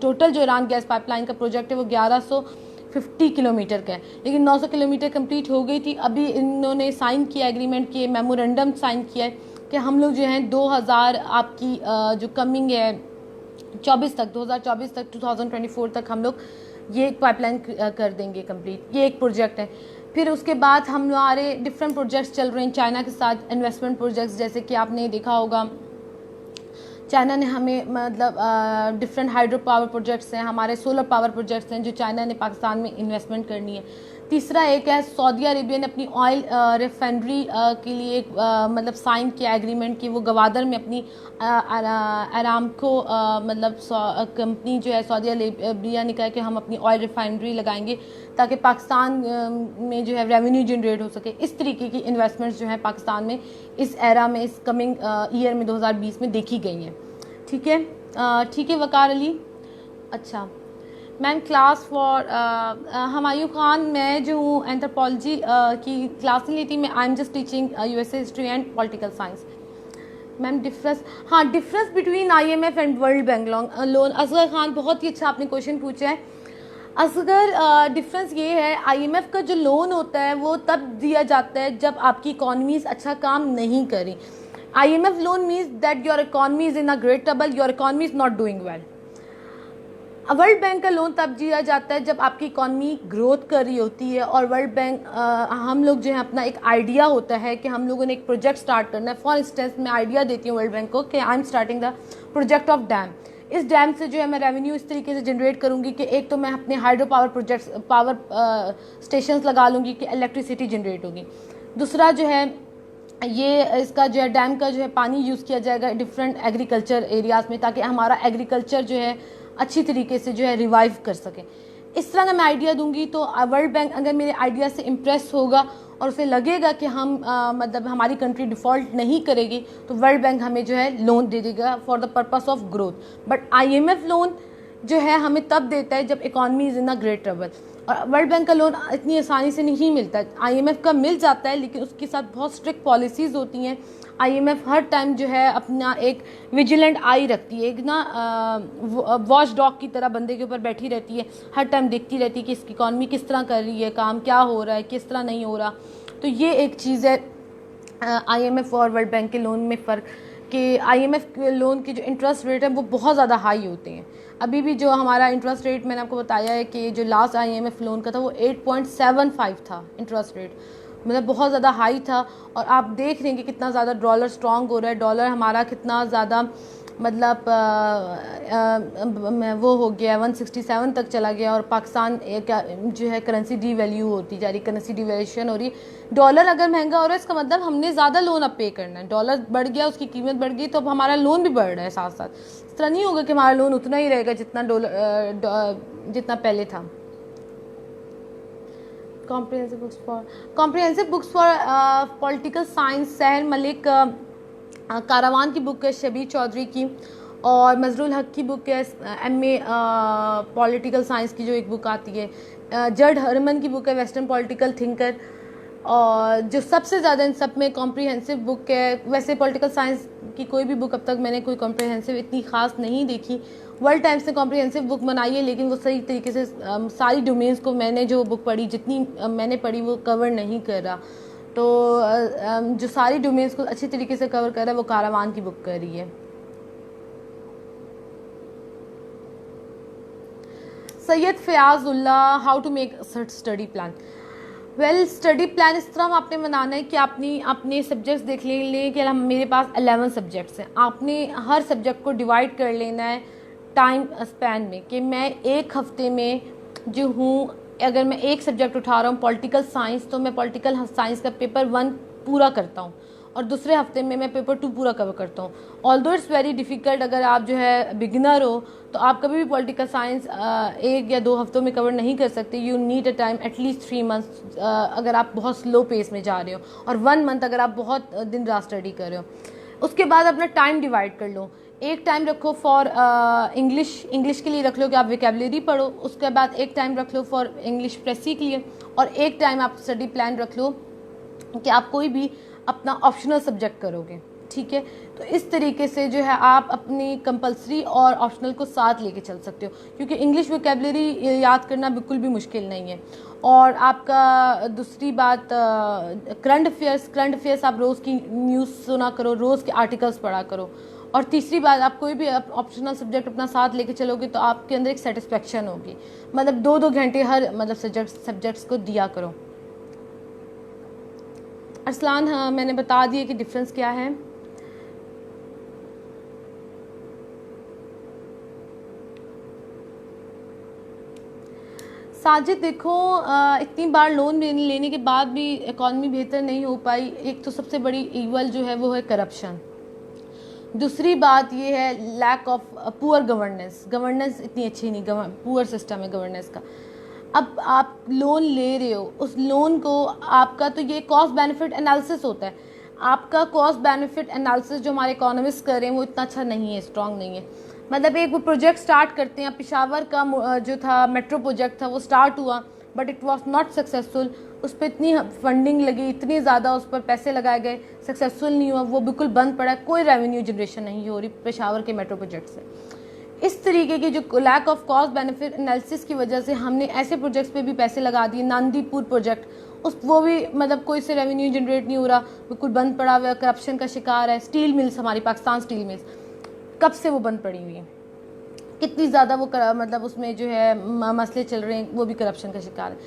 टोटल जो ईरान गैस पाइपलाइन का प्रोजेक्ट है वो 1150 किलोमीटर का है. लेकिन 900 किलोमीटर कंप्लीट हो गई थी. अभी इन्होंने साइन किया, एग्रीमेंट किए, मेमोरेंडम साइन किया है कि हम लोग जो हैं 2000 आपकी जो कमिंग है 2024 तक 2024 तक हम लोग ये पाइपलाइन कर देंगे कंप्लीट. ये एक प्रोजेक्ट है. फिर उसके बाद हमारे डिफरेंट प्रोजेक्ट्स चल रहे हैं चाइना के साथ, इन्वेस्टमेंट प्रोजेक्ट्स. जैसे कि आपने देखा होगा चाइना ने हमें मतलब डिफरेंट हाइड्रो पावर प्रोजेक्ट्स हैं, हमारे सोलर पावर प्रोजेक्ट्स हैं जो चाइना ने पाकिस्तान में इन्वेस्टमेंट करनी है. तीसरा एक है सऊदी अरेबिया ने अपनी ऑयल रिफाइनरी के लिए एक मतलब साइन किया एग्रीमेंट कि वो गवादर में अपनी अरामको मतलब कंपनी जो है सऊदी अरेबिया ने कहा कि हम अपनी ऑयल रिफाइनरी लगाएंगे ताकि पाकिस्तान में जो है रेवेन्यू जनरेट हो सके. इस तरीके की इन्वेस्टमेंट्स जो हैं पाकिस्तान में इस एरा में, इस कमिंग ईयर में 2020 में देखी गई हैं. ठीक है वकार अली. अच्छा ma'am class for Humayun Khan, मैं जो हूँ एंथ्रोपोलॉजी की क्लास नहीं लेती, मैं I am just teaching USA history and political science. Ma'am difference between IMF and world bank loan. Asghar Khan बहुत ही अच्छा आपने क्वेश्चन पूछा है. असगर डिफरेंस ये है, IMF का जो लोन होता है वो तब दिया जाता है जब आपकी इकॉनमीज अच्छा काम नहीं करें. IMF loan means that your economy is in a great trouble, your economy is not doing well. World bank का लोन तब दिया जाता है जब आपकी इकॉनमी ग्रोथ कर रही होती है, और वर्ल्ड बैंक हम लोग जो है अपना एक आइडिया होता है कि हम लोगों ने एक प्रोजेक्ट स्टार्ट करना है। फॉर इंस्टेंस मैं आइडिया देती हूँ वर्ल्ड बैंक को कि I am starting the project of dam. इस डैम से जो है मैं रेवेन्यू इस तरीके से जनरेट करूँगी कि एक तो मैं अपने hydro power projects power stations लगा लूँगी कि इलेक्ट्रिसिटी जनरेट होगी। दूसरा जो है ये इसका जो है डैम का जो है पानी यूज़ किया जाएगा डिफरेंट एग्रीकल्चर एरियाज़ में, ताकि हमारा एग्रीकल्चर जो है अच्छी तरीके से जो है रिवाइव कर सके। इस तरह का मैं आइडिया दूंगी तो वर्ल्ड बैंक अगर मेरे आइडिया से इम्प्रेस होगा और उसे लगेगा कि हम मतलब हमारी कंट्री डिफ़ॉल्ट नहीं करेगी, तो वर्ल्ड बैंक हमें जो है लोन दे देगा for the purpose of growth. But IMF loan जो है हमें तब देता है जब economy is in a great trouble, और वर्ल्ड बैंक का लोन इतनी आसानी से नहीं मिलता है। IMF का मिल जाता है लेकिन उसके साथ बहुत स्ट्रिक्ट पॉलिसीज़ होती हैं। IMF हर टाइम जो है अपना एक विजिलेंट आई रखती है, एक ना वॉच डॉग की तरह बंदे के ऊपर बैठी रहती है, हर टाइम देखती रहती है कि इसकी इकॉनमी किस तरह कर रही है, काम क्या हो रहा है, किस तरह नहीं हो रहा। तो ये एक चीज़ है IMF और वर्ल्ड बैंक के लोन में फ़र्क, कि IMF के लोन की जो इंटरेस्ट रेट है वो बहुत ज़्यादा हाई होते हैं। अभी भी जो हमारा इंटरेस्ट रेट मैंने आपको बताया है कि जो लास्ट IMF लोन का था वो 8.75 था इंटरेस्ट रेट, मतलब बहुत ज़्यादा हाई था। और आप देख रहे हैं कि कितना ज़्यादा डॉलर स्ट्रॉन्ग हो रहा है, डॉलर हमारा कितना ज़्यादा मतलब वो हो गया 167 तक चला गया, और पाकिस्तान जो है करेंसी डीवैल्यू होती जा रही, करेंसी डिवैल्यूएशन हो रही। डॉलर अगर महंगा हो रहा है इसका मतलब हमने ज़्यादा लोन अब पे करना है, डॉलर बढ़ गया, उसकी कीमत बढ़ गई, तो अब हमारा लोन भी बढ़ रहा है साथ साथ। इस तरह नहीं होगा कि हमारा लोन उतना ही रहेगा जितना जितना पहले था। Comprehensive books for political science, सहर मलिक कारावान की बुक है, शबीर चौधरी की, और मजरुल हक की बुक है MA पॉलिटिकल साइंस की जो एक बुक आती है, जड हरमन की बुक है वेस्टर्न पॉलिटिकल थिंकर। और जो सबसे ज़्यादा इन सब में कॉम्प्रिहेंसिव बुक है, वैसे पॉलिटिकल साइंस की कोई भी बुक अब तक मैंने कोई कॉम्प्रिहेंसिव इतनी ख़ास नहीं देखी। वर्ल्ड टाइम्स ने कॉम्प्रिहेंसिव बुक बनाई है लेकिन वो सही तरीके से सारी डोमेन्स को मैंने जो बुक पढ़ी जितनी मैंने पढ़ी वो कवर नहीं कर रहा। तो जो सारी डोमेन्स को अच्छी तरीके से कवर कर रहा है वो कारावान की बुक कर रही है। Syed Fayazullah, how to make study plan. Well study plan इस तरह आपने बनाना है कि आपने अपने सब्जेक्ट्स देख लें कि मेरे पास 11 सब्जेक्ट्स हैं। आपने हर सब्जेक्ट को डिवाइड कर लेना है टाइम स्पैन में, कि मैं एक हफ्ते में जो हूँ, अगर मैं एक सब्जेक्ट उठा रहा हूँ पॉलिटिकल साइंस, तो मैं पॉलिटिकल साइंस का पेपर 1 पूरा करता हूँ और दूसरे हफ्ते में मैं पेपर 2 पूरा कवर करता हूँ। ऑल्दो इट्स वेरी डिफ़िकल्ट, अगर आप जो है बिगिनर हो तो आप कभी भी पॉलिटिकल साइंस 1 या 2 हफ्तों में कवर नहीं कर सकते। You need a time at least 3 months अगर आप बहुत स्लो पेस में जा रहे हो, और 1 मंथ अगर आप बहुत दिन रात स्टडी कर रहे हो। उसके बाद अपना टाइम डिवाइड कर लो, एक टाइम रखो फॉर इंग्लिश के लिए रख लो कि आप विकेबलरी पढ़ो, उसके बाद एक टाइम रख लो फॉर इंग्लिश प्रेसी के लिए, और एक टाइम आप स्टडी प्लान रख लो कि आप कोई भी अपना ऑप्शनल सब्जेक्ट करोगे। ठीक है, तो इस तरीके से जो है आप अपनी कंपलसरी और ऑप्शनल को साथ लेके चल सकते हो, क्योंकि इंग्लिश वोकेबलरी याद करना बिल्कुल भी मुश्किल नहीं है। और आपका दूसरी बात करंट अफेयर्स आप रोज़ की न्यूज़ सुना करो, रोज़ के आर्टिकल्स पढ़ा करो। और तीसरी बात, आप कोई भी ऑप्शनल सब्जेक्ट अपना साथ लेके चलोगे तो आपके अंदर एक सेटिस्फेक्शन होगी, मतलब 2-2 घंटे हर मतलब सब्जेक्ट्स को दिया करो। अरसलान, हाँ मैंने बता दिया कि डिफरेंस क्या है। साजिद देखो, इतनी बार लोन लेने के बाद भी इकॉनमी बेहतर नहीं हो पाई। एक तो सबसे बड़ी ईवल जो है वो है करप्शन, दूसरी बात ये है लैक ऑफ पुअर गवर्नेंस इतनी अच्छी नहीं, पुअर सिस्टम है गवर्नेंस का। अब आप लोन ले रहे हो, उस लोन को आपका तो ये कॉस्ट बेनिफिट एनालिसिस होता है, आपका कॉस्ट बेनिफिट एनालिसिस जो हमारे इकोनॉमिस्ट कर रहे हैं वो इतना अच्छा नहीं है, स्ट्रॉन्ग नहीं है। मतलब एक वो प्रोजेक्ट स्टार्ट करते हैं, पेशावर का जो था मेट्रो प्रोजेक्ट था वो स्टार्ट हुआ but it was not successful, उस पर इतनी फंडिंग लगी, इतनी ज़्यादा उस पर पैसे लगाए गए, सक्सेसफुल नहीं हुआ, वो बिल्कुल बंद पड़ा, कोई रेवेन्यू जनरेशन नहीं हो रही पेशावर के मेट्रो प्रोजेक्ट से। इस तरीके की जो lack of cost benefit analysis की वजह से हमने ऐसे प्रोजेक्ट्स पे भी पैसे लगा दिए। नांदीपुर प्रोजेक्ट, वो भी मतलब कोई से रेवेन्यू जनरेट नहीं हो रहा, बिल्कुल बंद पड़ा हुआ, करप्शन का शिकार है। स्टील मिल्स, हमारी पाकिस्तान स्टील मिल्स कब से वो बंद पड़ी हुई है। कितनी ज़्यादा वो मतलब उसमें जो है मसले चल रहे हैं, वो भी करप्शन का शिकार है।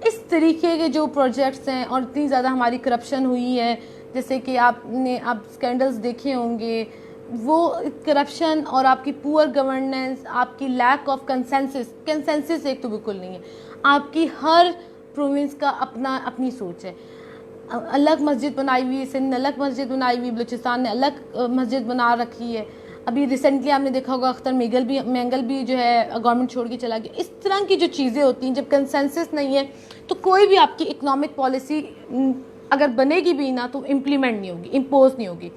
इस तरीके के जो प्रोजेक्ट्स हैं और इतनी ज़्यादा हमारी करप्शन हुई है, जैसे कि आपने आप स्कैंडल्स देखे होंगे, वो करप्शन और आपकी पुअर गवर्नेंस, आपकी लैक ऑफ कंसेंसस एक तो बिल्कुल नहीं है। आपकी हर प्रोविंस का अपनी सोच है। अलग मस्जिद बनाई हुई है, सिंध ने अलग मस्जिद बनाई हुई, बलूचिस्तान ने अलग मस्जिद बना रखी है। अभी रिसेंटली आपने देखा होगा अख्तर मैंगल भी जो है गवर्नमेंट छोड़ के चला गया। इस तरह की जो चीज़ें होती हैं, जब कंसेंसस नहीं है तो कोई भी आपकी इकोनॉमिक पॉलिसी अगर बनेगी भी ना तो इम्प्लीमेंट नहीं होगी, इम्पोज नहीं होगी।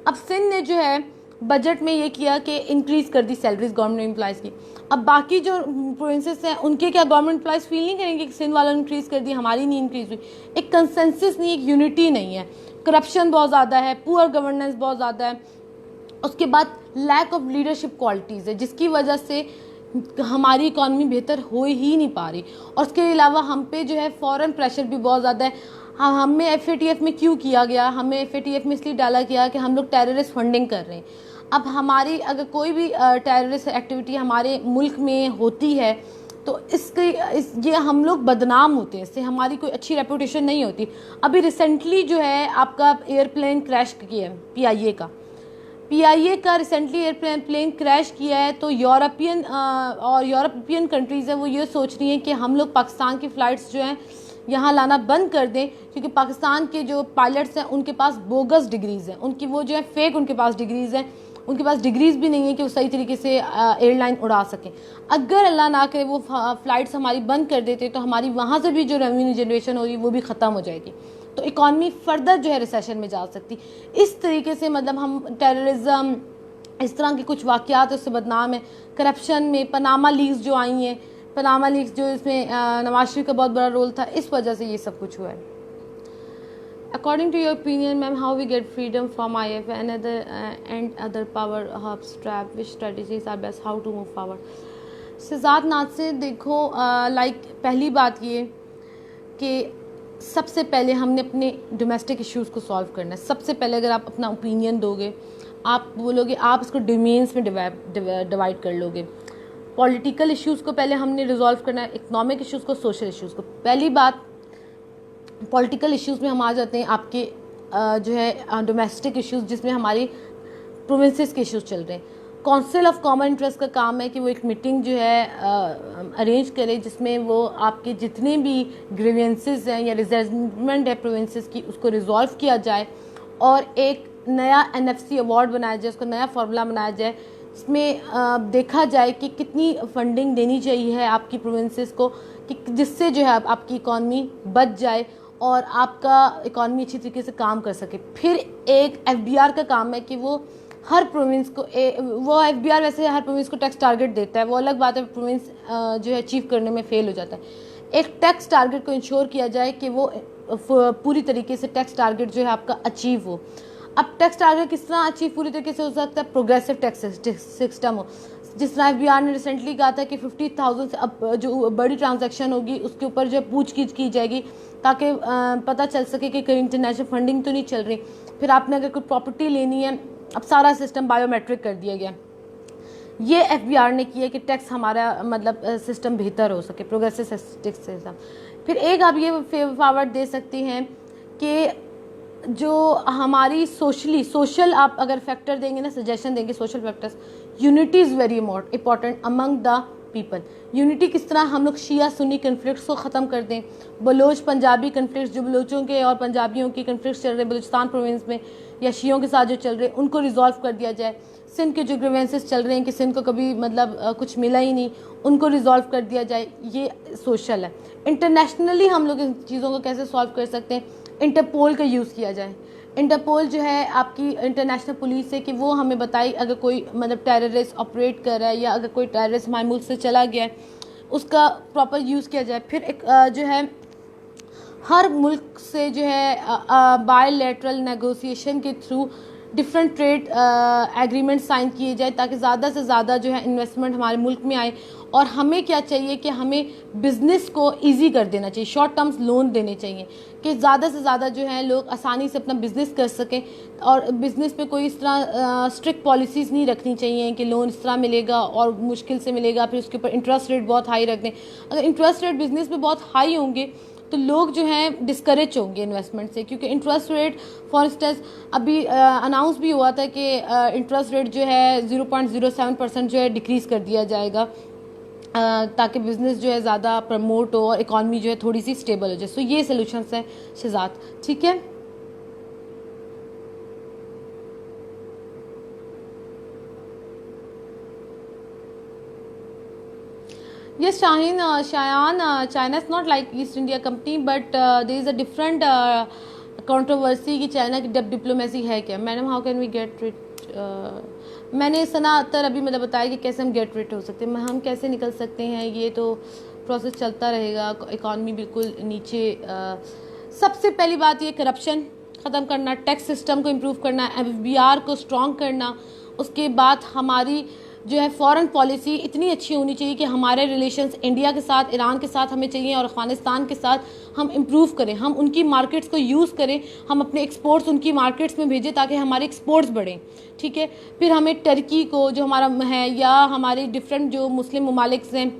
अब सिंध ने जो है बजट में ये किया कि इंक्रीज़ कर दी सैलरीज गवर्नमेंट एम्प्लॉयज़ की। अब बाकी जो प्रोविंसेस हैं उनके क्या गवर्नमेंट एम्प्लॉयज़ फील नहीं करेंगे कि सिंध वालों ने इंक्रीज़ कर दी, हमारी नहीं इंक्रीज़ हुई। एक कंसेंसस नहीं, एक यूनिटी नहीं है। करप्शन बहुत ज़्यादा है, पुअर गवर्नेंस बहुत ज़्यादा है। उसके बाद लैक ऑफ लीडरशिप क्वालिटीज़ है, जिसकी वजह से हमारी इकॉनमी बेहतर हो ही नहीं पा रही। और उसके अलावा हम पे जो है फॉरेन प्रेशर भी बहुत ज़्यादा है। हमें FATF में क्यों किया गया? हमें FATF में इसलिए डाला गया कि हम लोग टेररिस्ट फंडिंग कर रहे हैं। अब हमारी अगर कोई भी टेररिस्ट एक्टिविटी हमारे मुल्क में होती है तो ये हम लोग बदनाम होते हैं, इससे हमारी कोई अच्छी रेपुटेशन नहीं होती। अभी रिसेंटली जो है आपका एयरप्लेन क्रैश किया है PIA का रिसेंटली एयरप्लेन क्रैश किया है। तो यूरोपियन कंट्रीज़ है वो ये सोच रही हैं कि हम लोग पाकिस्तान की फ़्लाइट्स जो हैं यहाँ लाना बंद कर दें, क्योंकि पाकिस्तान के जो पायलट्स हैं उनके पास बोगस डिग्रीज़ हैं, उनकी वो जो है फेक उनके पास डिग्रीज़ हैं। उनके पास डिग्रीज़ भी नहीं है कि वो सही तरीके से एयरलाइन उड़ा सकें। अगर अल्लाह ना करे वो फ़्लाइट्स हमारी बंद कर देते तो हमारी वहाँ से भी जो रेवेन्यू जनरेशन हो रही है वो भी ख़त्म हो जाएगी। तो इकॉनमी फर्दर जो है रिसेशन में जा सकती। इस तरीके से मतलब हम टेररिज्म, इस तरह के कुछ वाक़यात उससे बदनाम है। करप्शन में पनामा लीक्स जो आई हैं, पनामा लीक्स जो इसमें नवाज शरीफ का बहुत बड़ा रोल था, इस वजह से ये सब कुछ हुआ है। According to your opinion, ma'am, how we get freedom from IF and other power hubs trap? Which strategies are best? How to move forward? Shahzad नाज से देखो, पहली बात ये कि सबसे पहले हमने अपने डोमेस्टिक इश्यूज़ को सॉल्व करना है। सबसे पहले अगर आप अपना ओपिनियन दोगे, आप बोलोगे, आप इसको डोमेन्स में डिवाइड कर लोगे। पॉलिटिकल इश्यूज़ को पहले हमने रिजॉल्व करना है, इकोनॉमिक इश्यूज़ को, सोशल इश्यूज़ को। पहली बात पॉलिटिकल इश्यूज़ में हम आ जाते हैं आपके जो है डोमेस्टिक इश्यूज़, जिसमें हमारी प्रोविंसेस के इश्यूज़ चल रहे हैं। काउंसिल ऑफ कॉमन इंटरेस्ट का काम है कि वो एक मीटिंग जो है अरेंज करे, जिसमें वो आपके जितने भी ग्रीवेंसेस हैं या रिजर्वमेंट है प्रोविंसेस की, उसको रिजॉल्व किया जाए और एक नया NFC अवार्ड बनाया जाए, उसका नया फार्मूला बनाया जाए, जिसमें देखा जाए कि कितनी फंडिंग देनी चाहिए है आपकी प्रोविंसेस को, कि जिससे जो है आपकी इकॉनमी बच जाए और आपका इकॉनमी अच्छी तरीके से काम कर सके। फिर एक FBR का काम है कि वो हर प्रोविंस को वो FBR वैसे हर प्रोविंस को टैक्स टारगेट देता है, वो अलग बात है, प्रोविंस जो है अचीव करने में फेल हो जाता है। एक टैक्स टारगेट को इंश्योर किया जाए कि वो पूरी तरीके से टैक्स टारगेट जो है आपका अचीव हो। अब टैक्स टारगेट किस तरह अचीव पूरी तरीके से हो सकता है? प्रोग्रेसिव टैक्स सिस्टम हो। जिस तरह FBR ने रिसेंटली कहा था कि 50,000 से अब जो बड़ी ट्रांजैक्शन होगी उसके ऊपर जो पूछगिछ की जाएगी, ताकि पता चल सके कि कहीं इंटरनेशनल फंडिंग तो नहीं चल रही। फिर आपने अगर कोई प्रॉपर्टी लेनी है, अब सारा सिस्टम बायोमेट्रिक कर दिया गया। ये FBR ने किया कि टैक्स हमारा मतलब सिस्टम बेहतर हो सके, प्रोग्रेसिव टैक्स सिस्टम। फिर एक आप ये फॉरवर्ड दे सकती हैं कि जो हमारी सोशल आप अगर फैक्टर देंगे ना, सजेशन देंगे social factors, unity is very important among the people. Unity किस तरह हम लोग शिया सुन्नी कन्फ्लिक्ट्स को ख़त्म कर दें, बलोच पंजाबी कन्फ्लिक्ट्स जो बलोचों के और पंजाबियों की कन्फ्लिक्ट्स चल रहे हैं बलूचिस्तान प्रोविंस में या शियों के साथ जो चल रहे हैं उनको रिजॉल्व कर दिया जाए। सिंध के जो ग्रीवेंसेस चल रहे हैं कि सिंध को कभी मतलब कुछ मिला ही नहीं, उनको रिजॉल्व कर दिया जाए, ये सोशल है। इंटरनेशनली हम लोग इन चीज़ों को कैसे सॉल्व कर सकते हैं? इंटरपोल का यूज़ किया जाए। इंटरपोल जो है आपकी इंटरनेशनल पुलिस है कि वो हमें बताए अगर कोई मतलब टेररिस्ट ऑपरेट कर रहा है या अगर कोई टेररिस्ट हमारे मुल्क से चला गया है, उसका प्रॉपर यूज़ किया जाए। फिर एक जो है हर मुल्क से जो है बायलैटरल नेगोशिएशन के through different trade agreement sign किए जाए ताकि ज़्यादा से ज़्यादा जो है इन्वेस्टमेंट हमारे मुल्क में आए। और हमें क्या चाहिए कि हमें बिज़नेस को इजी कर देना चाहिए, शॉर्ट टर्म्स लोन देने चाहिए कि ज़्यादा से ज़्यादा जो है लोग आसानी से अपना बिज़नेस कर सकें। और बिज़नेस पे कोई इस तरह स्ट्रिक्ट पॉलिसीज़ नहीं रखनी चाहिए कि लोन इस तरह मिलेगा और मुश्किल से मिलेगा, फिर उसके ऊपर इंटरेस्ट रेट बहुत हाई रख दें। अगर इंटरेस्ट रेट बिज़नेस में बहुत हाई होंगे तो लोग जो हैं डिस्करेज होंगे इन्वेस्टमेंट से, क्योंकि इंटरेस्ट रेट फॉर इंस्टेंस अभी अनाउंस भी हुआ था कि इंटरेस्ट रेट जो है 0.07% जो है डिक्रीज़ कर दिया जाएगा ताकि बिज़नेस जो है ज़्यादा प्रमोट हो और इकॉनमी जो है थोड़ी सी स्टेबल हो जाए। सो ये सोल्यूशंस है शहजाद, ठीक है। Yes, Shaheen, Shayan, China is not like East India company, but there is a different controversy कि चाइना की डिप्लोमेसी है क्या। Madam how can we get rid, मैंने सना अख्तर अभी मतलब बताया कि कैसे हम गेट रिट हो सकते हैं, हम कैसे निकल सकते हैं, ये तो प्रोसेस चलता रहेगा। इकॉनमी बिल्कुल नीचे, सबसे पहली बात ये करप्शन ख़त्म करना, टैक्स सिस्टम को इम्प्रूव करना, FBR को स्ट्रॉन्ग करना। उसके बाद हमारी जो है फॉरेन पॉलिसी इतनी अच्छी होनी चाहिए कि हमारे रिलेशंस इंडिया के साथ, ईरान के साथ हमें चाहिए और अफगानिस्तान के साथ हम इम्प्रूव करें, हम उनकी मार्केट्स को यूज़ करें, हम अपने एक्सपोर्ट्स उनकी मार्केट्स में भेजें ताकि हमारे एक्सपोर्ट्स बढ़ें, ठीक है। फिर हमें टर्की को जो हमारा है या हमारे डिफरेंट जो मुस्लिम ममालिक हैं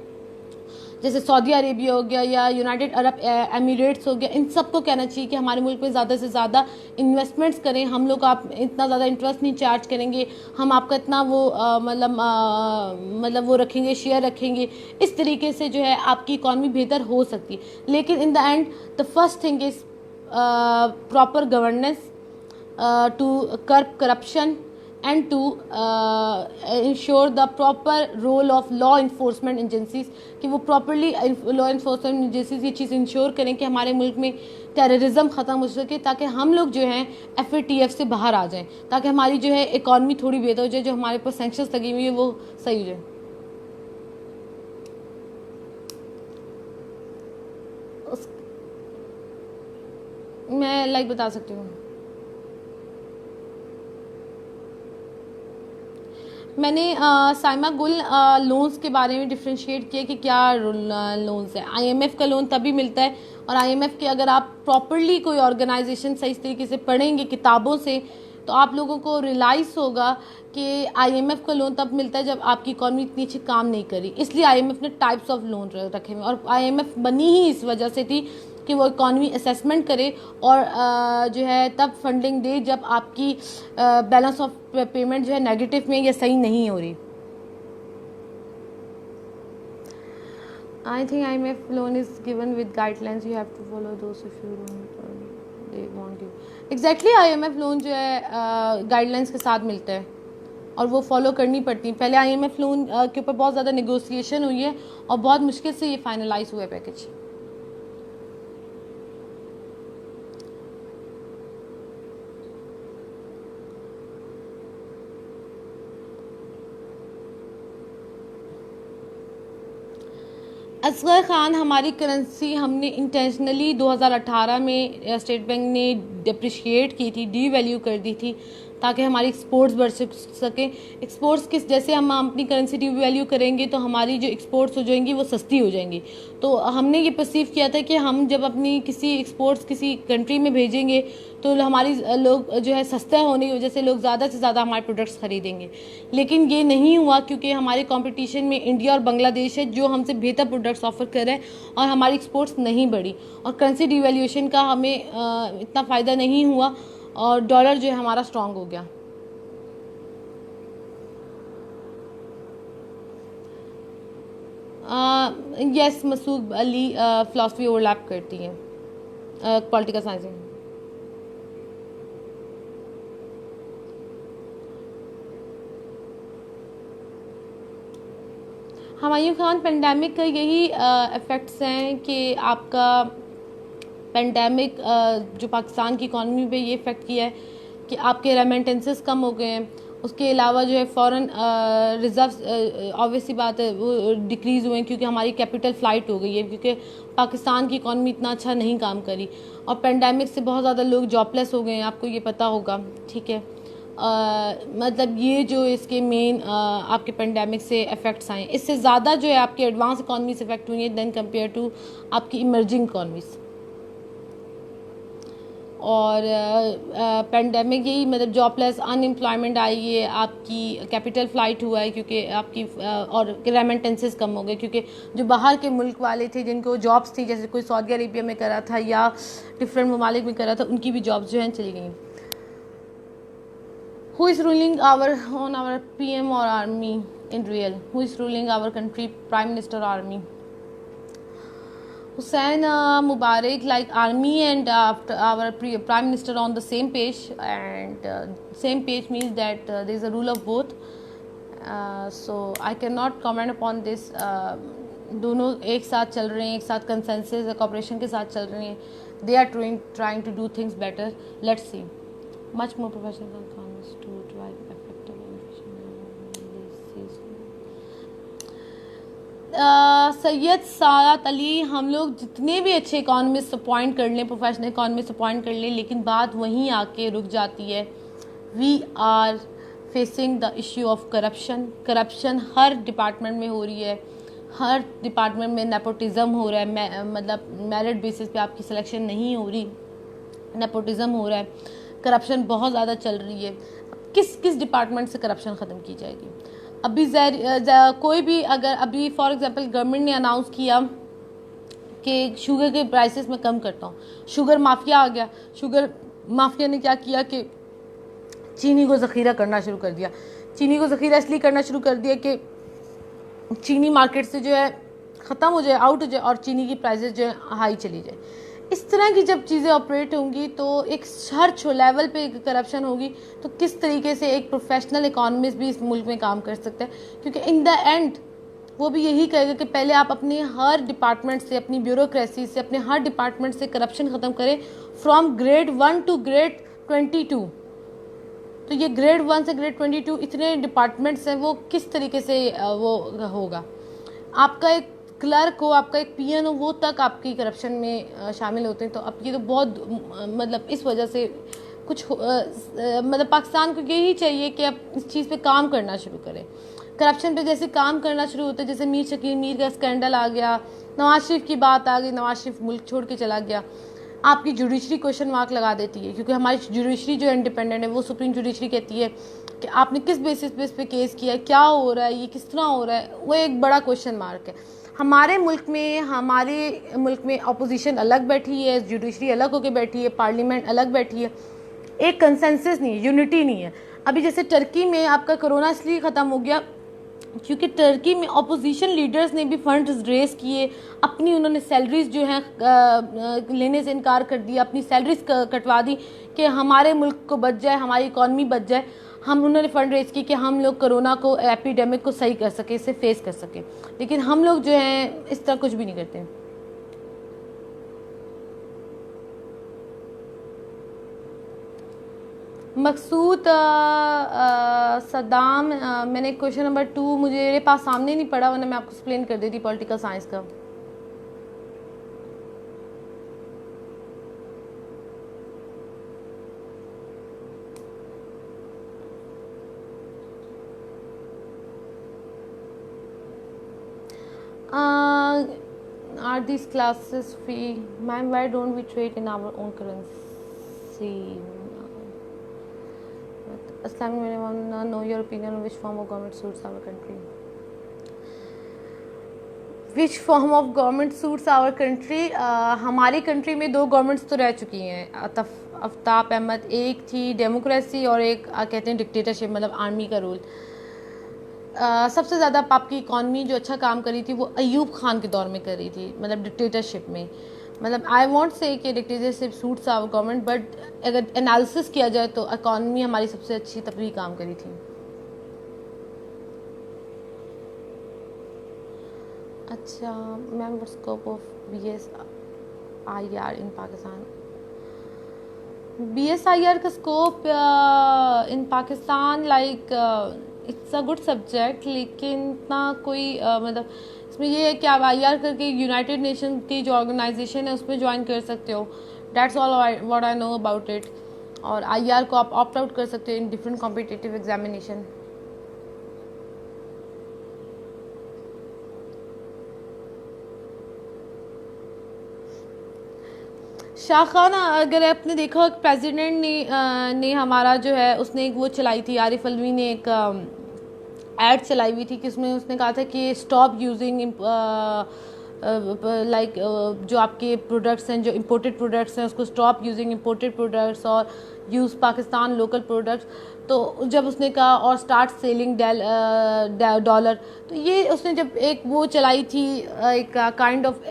जैसे सऊदी अरेबिया हो गया या यूनाइटेड अरब एमिरेट्स हो गया, इन सब को कहना चाहिए कि हमारे मुल्क में ज़्यादा से ज़्यादा इन्वेस्टमेंट्स करें। हम लोग आप इतना ज़्यादा इंटरेस्ट नहीं चार्ज करेंगे, हम आपका इतना वो मतलब वो रखेंगे, शेयर रखेंगे। इस तरीके से जो है आपकी इकॉनमी बेहतर हो सकती है। लेकिन in the end the first thing is proper governance to curb corruption and to ensure the proper role of law enforcement agencies, कि वो properly law enforcement agencies ये चीज़ इंश्योर करें कि हमारे मुल्क में टेररिज्म ख़त्म हो सके, ताकि हम लोग जो हैं FATF से बाहर आ जाएं, ताकि हमारी जो है इकॉनमी थोड़ी बेहतर हो जाए, जो हमारे ऊपर सैंक्शंस लगी हुई है वो सही हो जाए। मैं लाइक बता सकती हूँ, मैंने साइमा गुल लोन्स के बारे में डिफ्रेंशिएट किया कि क्या लोन्स है। IMF का लोन तभी मिलता है, और IMF के अगर आप प्रॉपरली कोई ऑर्गेनाइजेशन सही तरीके से पढ़ेंगे किताबों से तो आप लोगों को रियलाइज़ होगा कि IMF का लोन तब मिलता है जब आपकी इकॉनमी इतनी अच्छी काम नहीं करी। इसलिए IMF ने टाइप्स ऑफ लोन रखे हुए, और IMF बनी ही इस वजह से थी कि वो इकॉनमी असेसमेंट करे और जो है तब फंडिंग दे जब आपकी बैलेंस ऑफ पेमेंट जो है नेगेटिव में या सही नहीं हो रही। I think IMF loan is given with guidelines, you have to follow those if you don't they won't give. Exactly, IMF loan जो है गाइडलाइंस के साथ मिलता है और वो फॉलो करनी पड़ती है। पहले IMF लोन के ऊपर बहुत ज़्यादा नेगोशिएशन हुई है और बहुत मुश्किल से ये फाइनलाइज हुआ है पैकेज। असगर खान, हमारी करेंसी हमने इंटेंशनली 2018 में स्टेट बैंक ने डिप्रिशिएट की थी, डीवैल्यू कर दी थी ताकि हमारी एक्सपोर्ट्स बढ़ सके। एक्सपोर्ट्स किस जैसे हम अपनी करेंसी डीवैल्यू करेंगे तो हमारी जो एक्सपोर्ट्स हो जाएंगी वो सस्ती हो जाएंगी। तो हमने ये परसीव किया था कि हम जब अपनी किसी एक्सपोर्ट्स किसी कंट्री में भेजेंगे तो हमारी लोग जो है सस्ता होने की वजह से लोग ज़्यादा से ज़्यादा हमारे प्रोडक्ट्स खरीदेंगे। लेकिन ये नहीं हुआ क्योंकि हमारे कंपटीशन में इंडिया और बांग्लादेश है जो हमसे बेहतर प्रोडक्ट्स ऑफर कर रहे हैं और हमारी एक्सपोर्ट्स नहीं बढ़ी और करेंसी डिवैल्यूएशन का हमें इतना फ़ायदा नहीं हुआ और डॉलर जो है हमारा स्ट्रांग हो गया। Yes, Masood Ali philosophy overlap करती है पॉलिटिकल साइंस में। हुमायूं खान, पेंडेमिक का यही इफ़ेक्ट्स हैं कि आपका पेंडेमिक जो पाकिस्तान की इकॉनमी पे ये इफ़ेक्ट किया है कि आपके रेमिटेंसेस कम हो गए हैं। उसके अलावा जो है फॉरेन रिज़र्व ऑब्वियसली बात है वो डिक्रीज़ हुए हैं क्योंकि हमारी कैपिटल फ़्लाइट हो गई है क्योंकि पाकिस्तान की इकॉनमी इतना अच्छा नहीं काम करी और पेंडेमिक से बहुत ज़्यादा लोग जॉबलेस हो गए हैं, आपको ये पता होगा, ठीक है। मतलब ये जो इसके मेन आपके पेंडेमिक से इफ़ेक्ट्स आए, इससे ज़्यादा जो है आपकी एडवांस इकॉनमीज इफेक्ट हुई है देन कंपेयर टू आपकी इमर्जिंग इकॉनमीज। और पेंडेमिक यही मतलब जॉबलेस अनएम्प्लॉयमेंट आई है, आपकी कैपिटल फ्लाइट हुआ है क्योंकि आपकी और रेमिटेंसेस कम हो गए, क्योंकि जो बाहर के मुल्क वाले थे जिनको जॉब्स थी, जैसे कोई सऊदी अरेबिया में करा था या डिफरेंट ममालिक में करा था, उनकी भी जॉब्स जो हैं चली गई। Who is ruling our PM और army in real? Who is ruling our country, prime minister, army? Hussein Mubarak, like army and our prime minister on the same page, and same page means that there is a rule of both. So I cannot comment upon this. दोनों एक साथ चल रहे हैं, एक साथ consensus corporation के साथ चल रहे हैं. They are trying to do things better. Let's see. Much more professional economists to drive effective Syed Saadat Ali, हम लोग जितने भी अच्छे इकॉनमिस्ट अपॉइंट कर लें, प्रोफेशनल इकॉनमिस्ट अपॉइंट कर लें, लेकिन बात वहीं आके रुक जाती है. We are facing the issue of corruption हर डिपार्टमेंट में हो रही है, हर डिपार्टमेंट में नेपोटिज़म हो रहा है, मतलब मेरिट बेसिस पे आपकी सिलेक्शन नहीं हो रही, नेपोटिज़म हो रहा है, करप्शन बहुत ज़्यादा चल रही है. किस डिपार्टमेंट से करप्शन ख़त्म की जाएगी? अभी कोई भी अगर अभी फॉर एग्जांपल गवर्नमेंट ने अनाउंस किया कि शुगर के प्राइसेस में कम करता हूँ, शुगर माफिया आ गया. शुगर माफिया ने क्या किया कि चीनी को ज़ख़ीरा करना शुरू कर दिया. चीनी को ज़ख़ीरा इसलिए करना शुरू कर दिया कि चीनी मार्केट से जो है ख़त्म हो जाए, आउट हो जाए, और चीनी की प्राइसेस जो है हाई चली जाए. इस तरह की जब चीज़ें ऑपरेट होंगी तो एक हर लेवल पे करप्शन होगी, तो किस तरीके से एक प्रोफेशनल इकॉनमिस्ट भी इस मुल्क में काम कर सकता है? क्योंकि इन द एंड वो भी यही कहेगा कि पहले आप अपने हर डिपार्टमेंट से, अपनी ब्यूरोक्रेसी से, अपने हर डिपार्टमेंट से करप्शन ख़त्म करें, फ्रॉम ग्रेड 1 टू ग्रेड 22. तो ये ग्रेड 1 से ग्रेड 22 इतने डिपार्टमेंट्स हैं, वो किस तरीके से वो होगा? आपका एक क्लर्क हो, आपका एक PN हो, वो तक आपकी करप्शन में शामिल होते हैं. तो अब ये तो बहुत मतलब इस वजह से कुछ मतलब पाकिस्तान को यही चाहिए कि अब इस चीज़ पे काम करना शुरू करें. करप्शन पे जैसे काम करना शुरू होता है, जैसे मीर शकील मीर का स्कैंडल आ गया, नवाज शरीफ की बात आ गई, नवाज शरीफ मुल्क छोड़ के चला गया, आपकी जुडिशरी क्वेश्चन मार्क लगा देती है. क्योंकि हमारी जुडिशरी जो इंडिपेंडेंट है, वो सुप्रीम जुडिशरी कहती है कि आपने किस बेसिस पे इस पर केस किया है, क्या हो रहा है, ये किस तरह हो रहा है, वो एक बड़ा क्वेश्चन मार्क है. हमारे मुल्क में अपोजिशन अलग बैठी है, जुडिशरी अलग होकर बैठी है, पार्लियामेंट अलग बैठी है, एक कंसेंसस नहीं है, यूनिटी नहीं है. अभी जैसे टर्की में आपका कोरोना इसलिए ख़त्म हो गया क्योंकि टर्की में अपोजिशन लीडर्स ने भी फंड्स रेस किए, अपनी उन्होंने सैलरीज जो हैं लेने से इनकार कर दिया, अपनी सैलरीज कटवा दी कि हमारे मुल्क को बच जाए, हमारी इकॉनमी बच जाए. उन्होंने फंड रेज की कि हम लोग कोरोना को, एपिडेमिक को सही कर सके, इसे फेस कर सके. लेकिन हम लोग जो हैं इस तरह कुछ भी नहीं करते. मकसूद सद्दाम, मैंने क्वेश्चन नंबर 2 मेरे पास सामने नहीं पड़ा, वरना मैं आपको एक्सप्लेन कर देती पॉलिटिकल साइंस का. Are these classes free? Ma'am, why don't we trade in our own currency? Islamic minimum, know your opinion on which form of government suits our country. Which form of government suits our country? हमारी country में 2 governments तो रह चुकी हैं, आफ्ताब अहमद. एक थी democracy और एक कहते हैं डिक्टेटरशिप, मतलब आर्मी का रूल. सबसे ज़्यादा आपकी इकॉनमी जो अच्छा काम करी थी वो अयूब खान के दौर में करी थी, मतलब डिक्टेटरशिप में. मतलब आई वॉन्ट से कि dictatorship suits our government, but अगर एनालिसिस किया जाए तो इकॉनमी हमारी सबसे अच्छी तभी काम करी थी. अच्छा ma'am, what scope of BSIR in Pakistan? BSIR का scope in Pakistan like it's a good subject, लेकिन इतना कोई मतलब इसमें ये है कि आप IR करके यूनाइटेड नेशन की जो ऑर्गेनाइजेशन है उसमें ज्वाइन कर सकते हो. That's all what I know about it. और IR को आप ऑप्ट आउट कर सकते हो इन डिफरेंट कॉम्पिटिटिव एग्जामिनेशन। शाखाना, अगर आपने देखा प्रेसिडेंट ने हमारा जो है उसने एक वो चलाई थी, आरिफ अलवी ने एक एड चलाई हुई थी कि उसमें उसने कहा था कि स्टॉप यूजिंग लाइक जो आपके प्रोडक्ट्स हैं, जो इम्पोर्टेड प्रोडक्ट्स हैं, उसको स्टॉप यूजिंग इम्पोर्टेड प्रोडक्ट्स और यूज़ पाकिस्तान लोकल प्रोडक्ट्स। तो जब उसने कहा और स्टार्ट सेलिंग डॉलर, तो ये उसने जब एक वो चलाई थी, एक काइंड ऑफ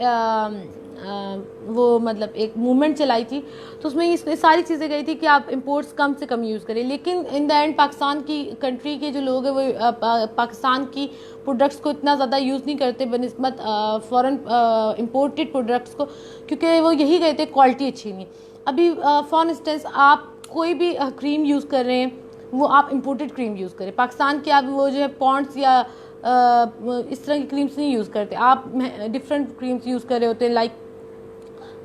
वो मतलब एक मूवमेंट चलाई थी, तो उसमें इसमें सारी चीज़ें गई थी कि आप इंपोर्ट्स कम से कम यूज़ करें। लेकिन इन द एंड पाकिस्तान की कंट्री के जो लोग हैं वो पाकिस्तान की प्रोडक्ट्स को इतना ज़्यादा यूज़ नहीं करते बनस्बत फॉरेन इम्पोर्टेड प्रोडक्ट्स को, क्योंकि वो यही कहते हैं क्वालिटी अच्छी नहीं। अभी फॉर इंस्टेंस आप कोई भी क्रीम यूज़ कर रहे हैं, वो आप इम्पोर्टेड क्रीम यूज़ करें। पाकिस्तान के आप वो जो है पॉन्ड्स या इस तरह की क्रीम्स नहीं यूज़ करते, आप डिफरेंट क्रीम्स यूज़ कर रहे होते हैं, लाइक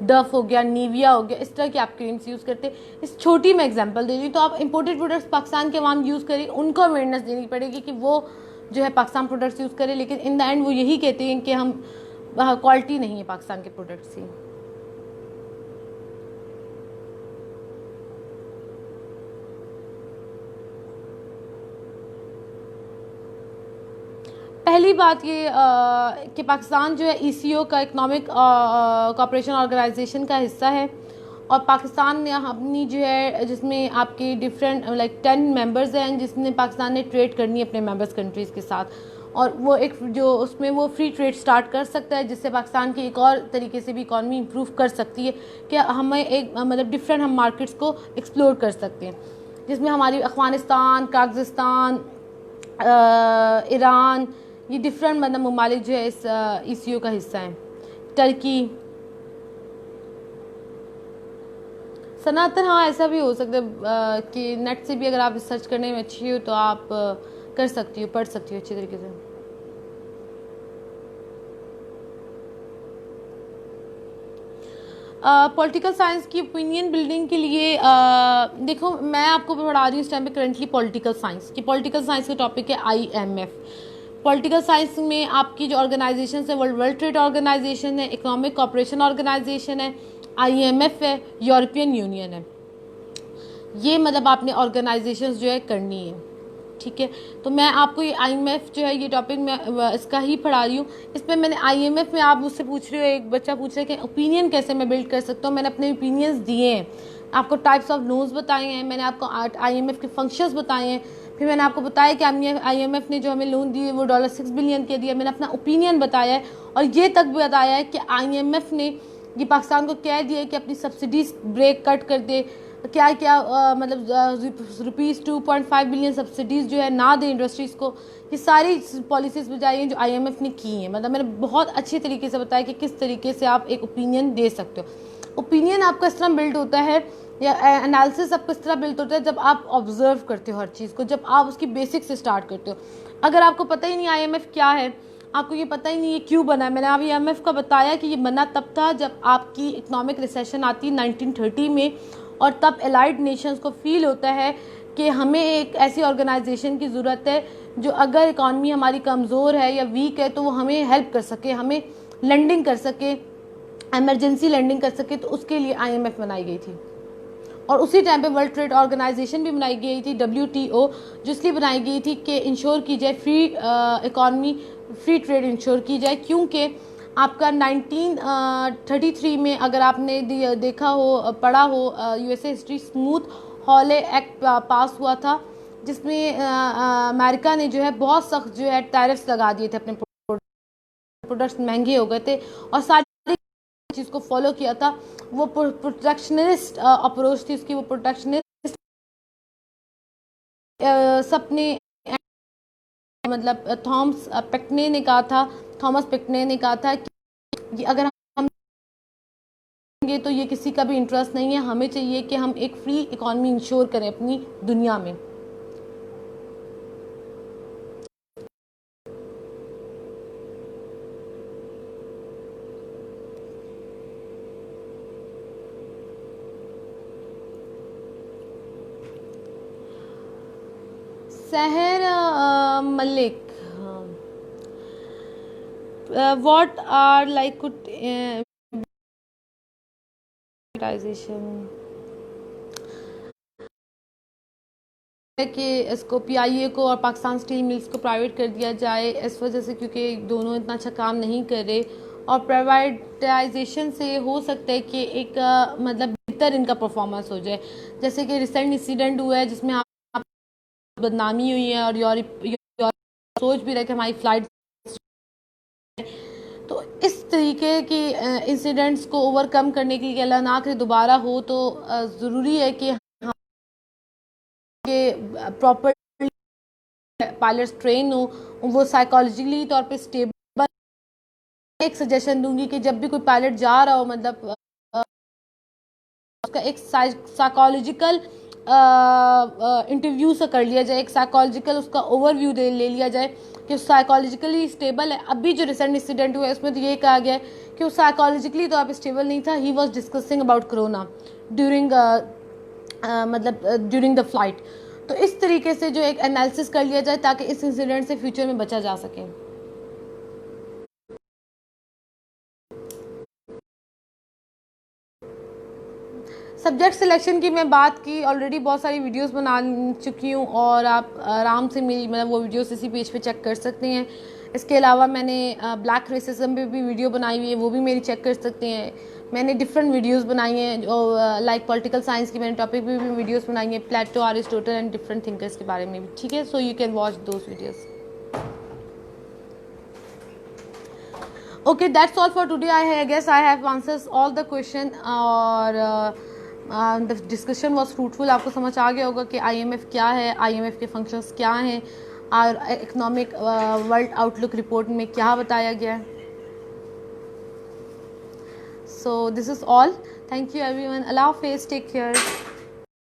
डफ हो गया, निविया हो गया, इस तरह की आप क्रीम्स यूज़ करते हैं। इस छोटी मैं एग्जांपल दे रही हूँ। तो आप इंपोर्टेड प्रोडक्ट्स पाकिस्तान के अवाम यूज़ करें, उनको अवेयरनेस देनी पड़ेगी कि वो जो है पाकिस्तान प्रोडक्ट्स यूज़ करें, लेकिन इन द एंड वो यही कहते हैं कि हम क्वालिटी नहीं है पाकिस्तान के प्रोडक्ट्स की। पहली बात ये कि पाकिस्तान जो है ECO का इकनॉमिक कॉपरेशन ऑर्गेनाइजेशन का हिस्सा है, और पाकिस्तान ने अपनी जो है जिसमें आपके डिफरेंट लाइक 10 मेंबर्स हैं, जिसमें पाकिस्तान ने ट्रेड करनी है अपने मेंबर्स कंट्रीज़ के साथ, और वो एक जो उसमें वो फ्री ट्रेड स्टार्ट कर सकता है, जिससे पाकिस्तान की एक और तरीके से भी इकॉनमी इंप्रूव कर सकती है कि हमें एक मतलब डिफरेंट हम मार्केट्स को एक्सप्लोर कर सकते हैं, जिसमें हमारी अफगानिस्तान, काज़ाकिस्तान, ईरान, ये डिफरेंट मतलब ममालिक जो है इस ECO का हिस्सा हैं। टर्की, सनातन, हाँ ऐसा भी हो सकता है कि नेट से भी अगर आप रिसर्च करने में अच्छी हो तो आप कर सकती हो, पढ़ सकती हो अच्छी तरीके से। पॉलिटिकल साइंस की ओपिनियन बिल्डिंग के लिए देखो मैं आपको पढ़ा रही हूँ इस टाइम पे करंटली पॉलिटिकल साइंस की। पॉलिटिकल साइंस का टॉपिक है IMF। पॉलिटिकल साइंस में आपकी जो ऑर्गेनाइजेशन है, वर्ल्ड ट्रेड ऑर्गेनाइजेशन है, इकोनॉमिक कॉपरेशन ऑर्गेनाइजेशन है, IMF है, यूरोपियन यूनियन है। ये मतलब आपने ऑर्गेनाइजेशंस जो है करनी है, ठीक है। तो मैं आपको ये IMF जो है ये टॉपिक मैं इसका ही पढ़ा रही हूँ। इसमें मैंने IMF में आप मुझसे पूछ रहे हो, एक बच्चा पूछ रहा है कि ओपिनियन कैसे मैं बिल्ड कर सकता हूँ। मैंने अपने ओपिनियंस दिए हैं, आपको टाइप्स ऑफ लोन्स बताए हैं, मैंने आपको IMF के फंक्शंस बताए हैं, फिर मैंने आपको बताया कि IMF ने जो हमें लोन दिए वो $6 बिलियन के दिया। मैंने अपना ओपिनियन बताया है, और ये तक भी बताया है कि IMF ने ये पाकिस्तान को कह दिया कि अपनी सब्सिडीज ब्रेक कट कर दे, क्या क्या मतलब ₹2.5 बिलियन सब्सिडीज़ जो है ना दे इंडस्ट्रीज़ को। ये सारी पॉलिसीज़ बजाई हैं जो IMF ने की हैं। मतलब मैंने बहुत अच्छी तरीके से बताया कि किस तरीके से आप एक ओपिनियन दे सकते हो। ओपिनियन आपका इस तरह बिल्ड होता है, या एनालिसिस आपको इस तरह बिल्ड होता है जब आप ऑब्जर्व करते हो हर चीज़ को, जब आप उसकी बेसिक से स्टार्ट करते हो। अगर आपको पता ही नहीं IMF क्या है, आपको ये पता ही नहीं ये क्यों बना है। मैंने अभी IMF का बताया कि ये बना तब था जब आपकी इकोनॉमिक रिसेशन आती 1930 में, और तब एलाइड नेशंस को फील होता है कि हमें एक ऐसी ऑर्गेनाइजेशन की ज़रूरत है जो अगर इकॉनमी हमारी कमज़ोर है या वीक है तो वो हमें हेल्प कर सके, हमें लेंडिंग कर सके, एमरजेंसी लेंडिंग कर सके। तो उसके लिए IMF बनाई गई थी, और उसी टाइम पे वर्ल्ड ट्रेड ऑर्गेनाइजेशन भी बनाई गई थी, WTO, जो इसलिए बनाई गई थी कि इंश्योर की जाए free economy, free trade ensure की जाए। क्योंकि आपका 1933 में अगर आपने देखा हो, पढ़ा हो USA history, smooth Hawley act पास हुआ था, जिसमें अमेरिका ने जो है बहुत सख्त जो है टैरिफ्स लगा दिए थे, अपने प्रोडक्ट्स महंगे हो गए थे, और सारी चीज़ को फॉलो किया था। वो प्रोटेक्शनिस्ट अप्रोच थी उसकी, वो प्रोटेक्शनिस्ट सबने मतलब थॉमस पिकने ने कहा था कि अगर हम तो ये किसी का भी इंटरेस्ट नहीं है, हमें चाहिए कि हम एक फ्री इकॉनमी इंश्योर करें अपनी दुनिया में। Seher Malik. What are like could privatization है कि इसको पीआईए को और पाकिस्तान स्टील मिल्स को प्राइवेट कर दिया जाए इस वजह से क्योंकि दोनों इतना अच्छा काम नहीं कर रहे, और प्राइवेटाइजेशन से हो सकता है कि एक मतलब बेहतर इनका परफॉर्मेंस हो जाए। जैसे कि रिसेंट इंसिडेंट हुआ है जिसमें आप बदनामी हुई है और यूरोप सोच भी रहे कि हमारी फ्लाइट, तो इस तरीके की इंसिडेंट्स को ओवरकम करने के लिए अल्लाह ना करे दोबारा हो, तो ज़रूरी है कि प्रॉपर पायलट्स ट्रेन हो, वो साइकोलॉजिकली तौर पे स्टेबल। एक सजेशन दूंगी कि जब भी कोई पायलट जा रहा हो, मतलब उसका एक साइकोलॉजिकल इंटरव्यू से कर लिया जाए, एक साइकोलॉजिकल उसका ओवरव्यू ले लिया जाए कि साइकोलॉजिकली स्टेबल है। अभी जो रिसेंट इंसिडेंट हुआ है उसमें तो ये कहा गया है कि वो साइकोलॉजिकली तो आप स्टेबल नहीं था, he was discussing about corona during during the flight. तो इस तरीके से जो एक एनालिसिस कर लिया जाए ताकि इस इंसिडेंट से फ्यूचर में बचा जा सके। सब्जेक्ट सिलेक्शन की मैं बात की ऑलरेडी, बहुत सारी वीडियोस बना चुकी हूँ और आप आराम से मेरी मतलब वो वीडियोस इसी पेज पे चेक कर सकते हैं। इसके अलावा मैंने ब्लैक रेसिज्म पे भी वीडियो बनाई हुई है, वो भी मेरी चेक कर सकते हैं। मैंने डिफरेंट वीडियोस बनाई हैं जो लाइक पॉलिटिकल साइंस की मैंने टॉपिक पे भी वीडियोस बनाई हैं, प्लेटो, अरिस्टोटल एंड डिफरेंट थिंकर्स के बारे में भी, ठीक है। So you can watch those videos. Okay, that's all for today. I guess I have answers all the question और the discussion was fruitful। आपको समझ आ गया होगा कि IMF क्या है, IMF के functions क्या हैं और इकोनॉमिक वर्ल्ड आउटलुक रिपोर्ट में क्या बताया गया है। So this is all. Thank you everyone. Allah Hafiz. Take care.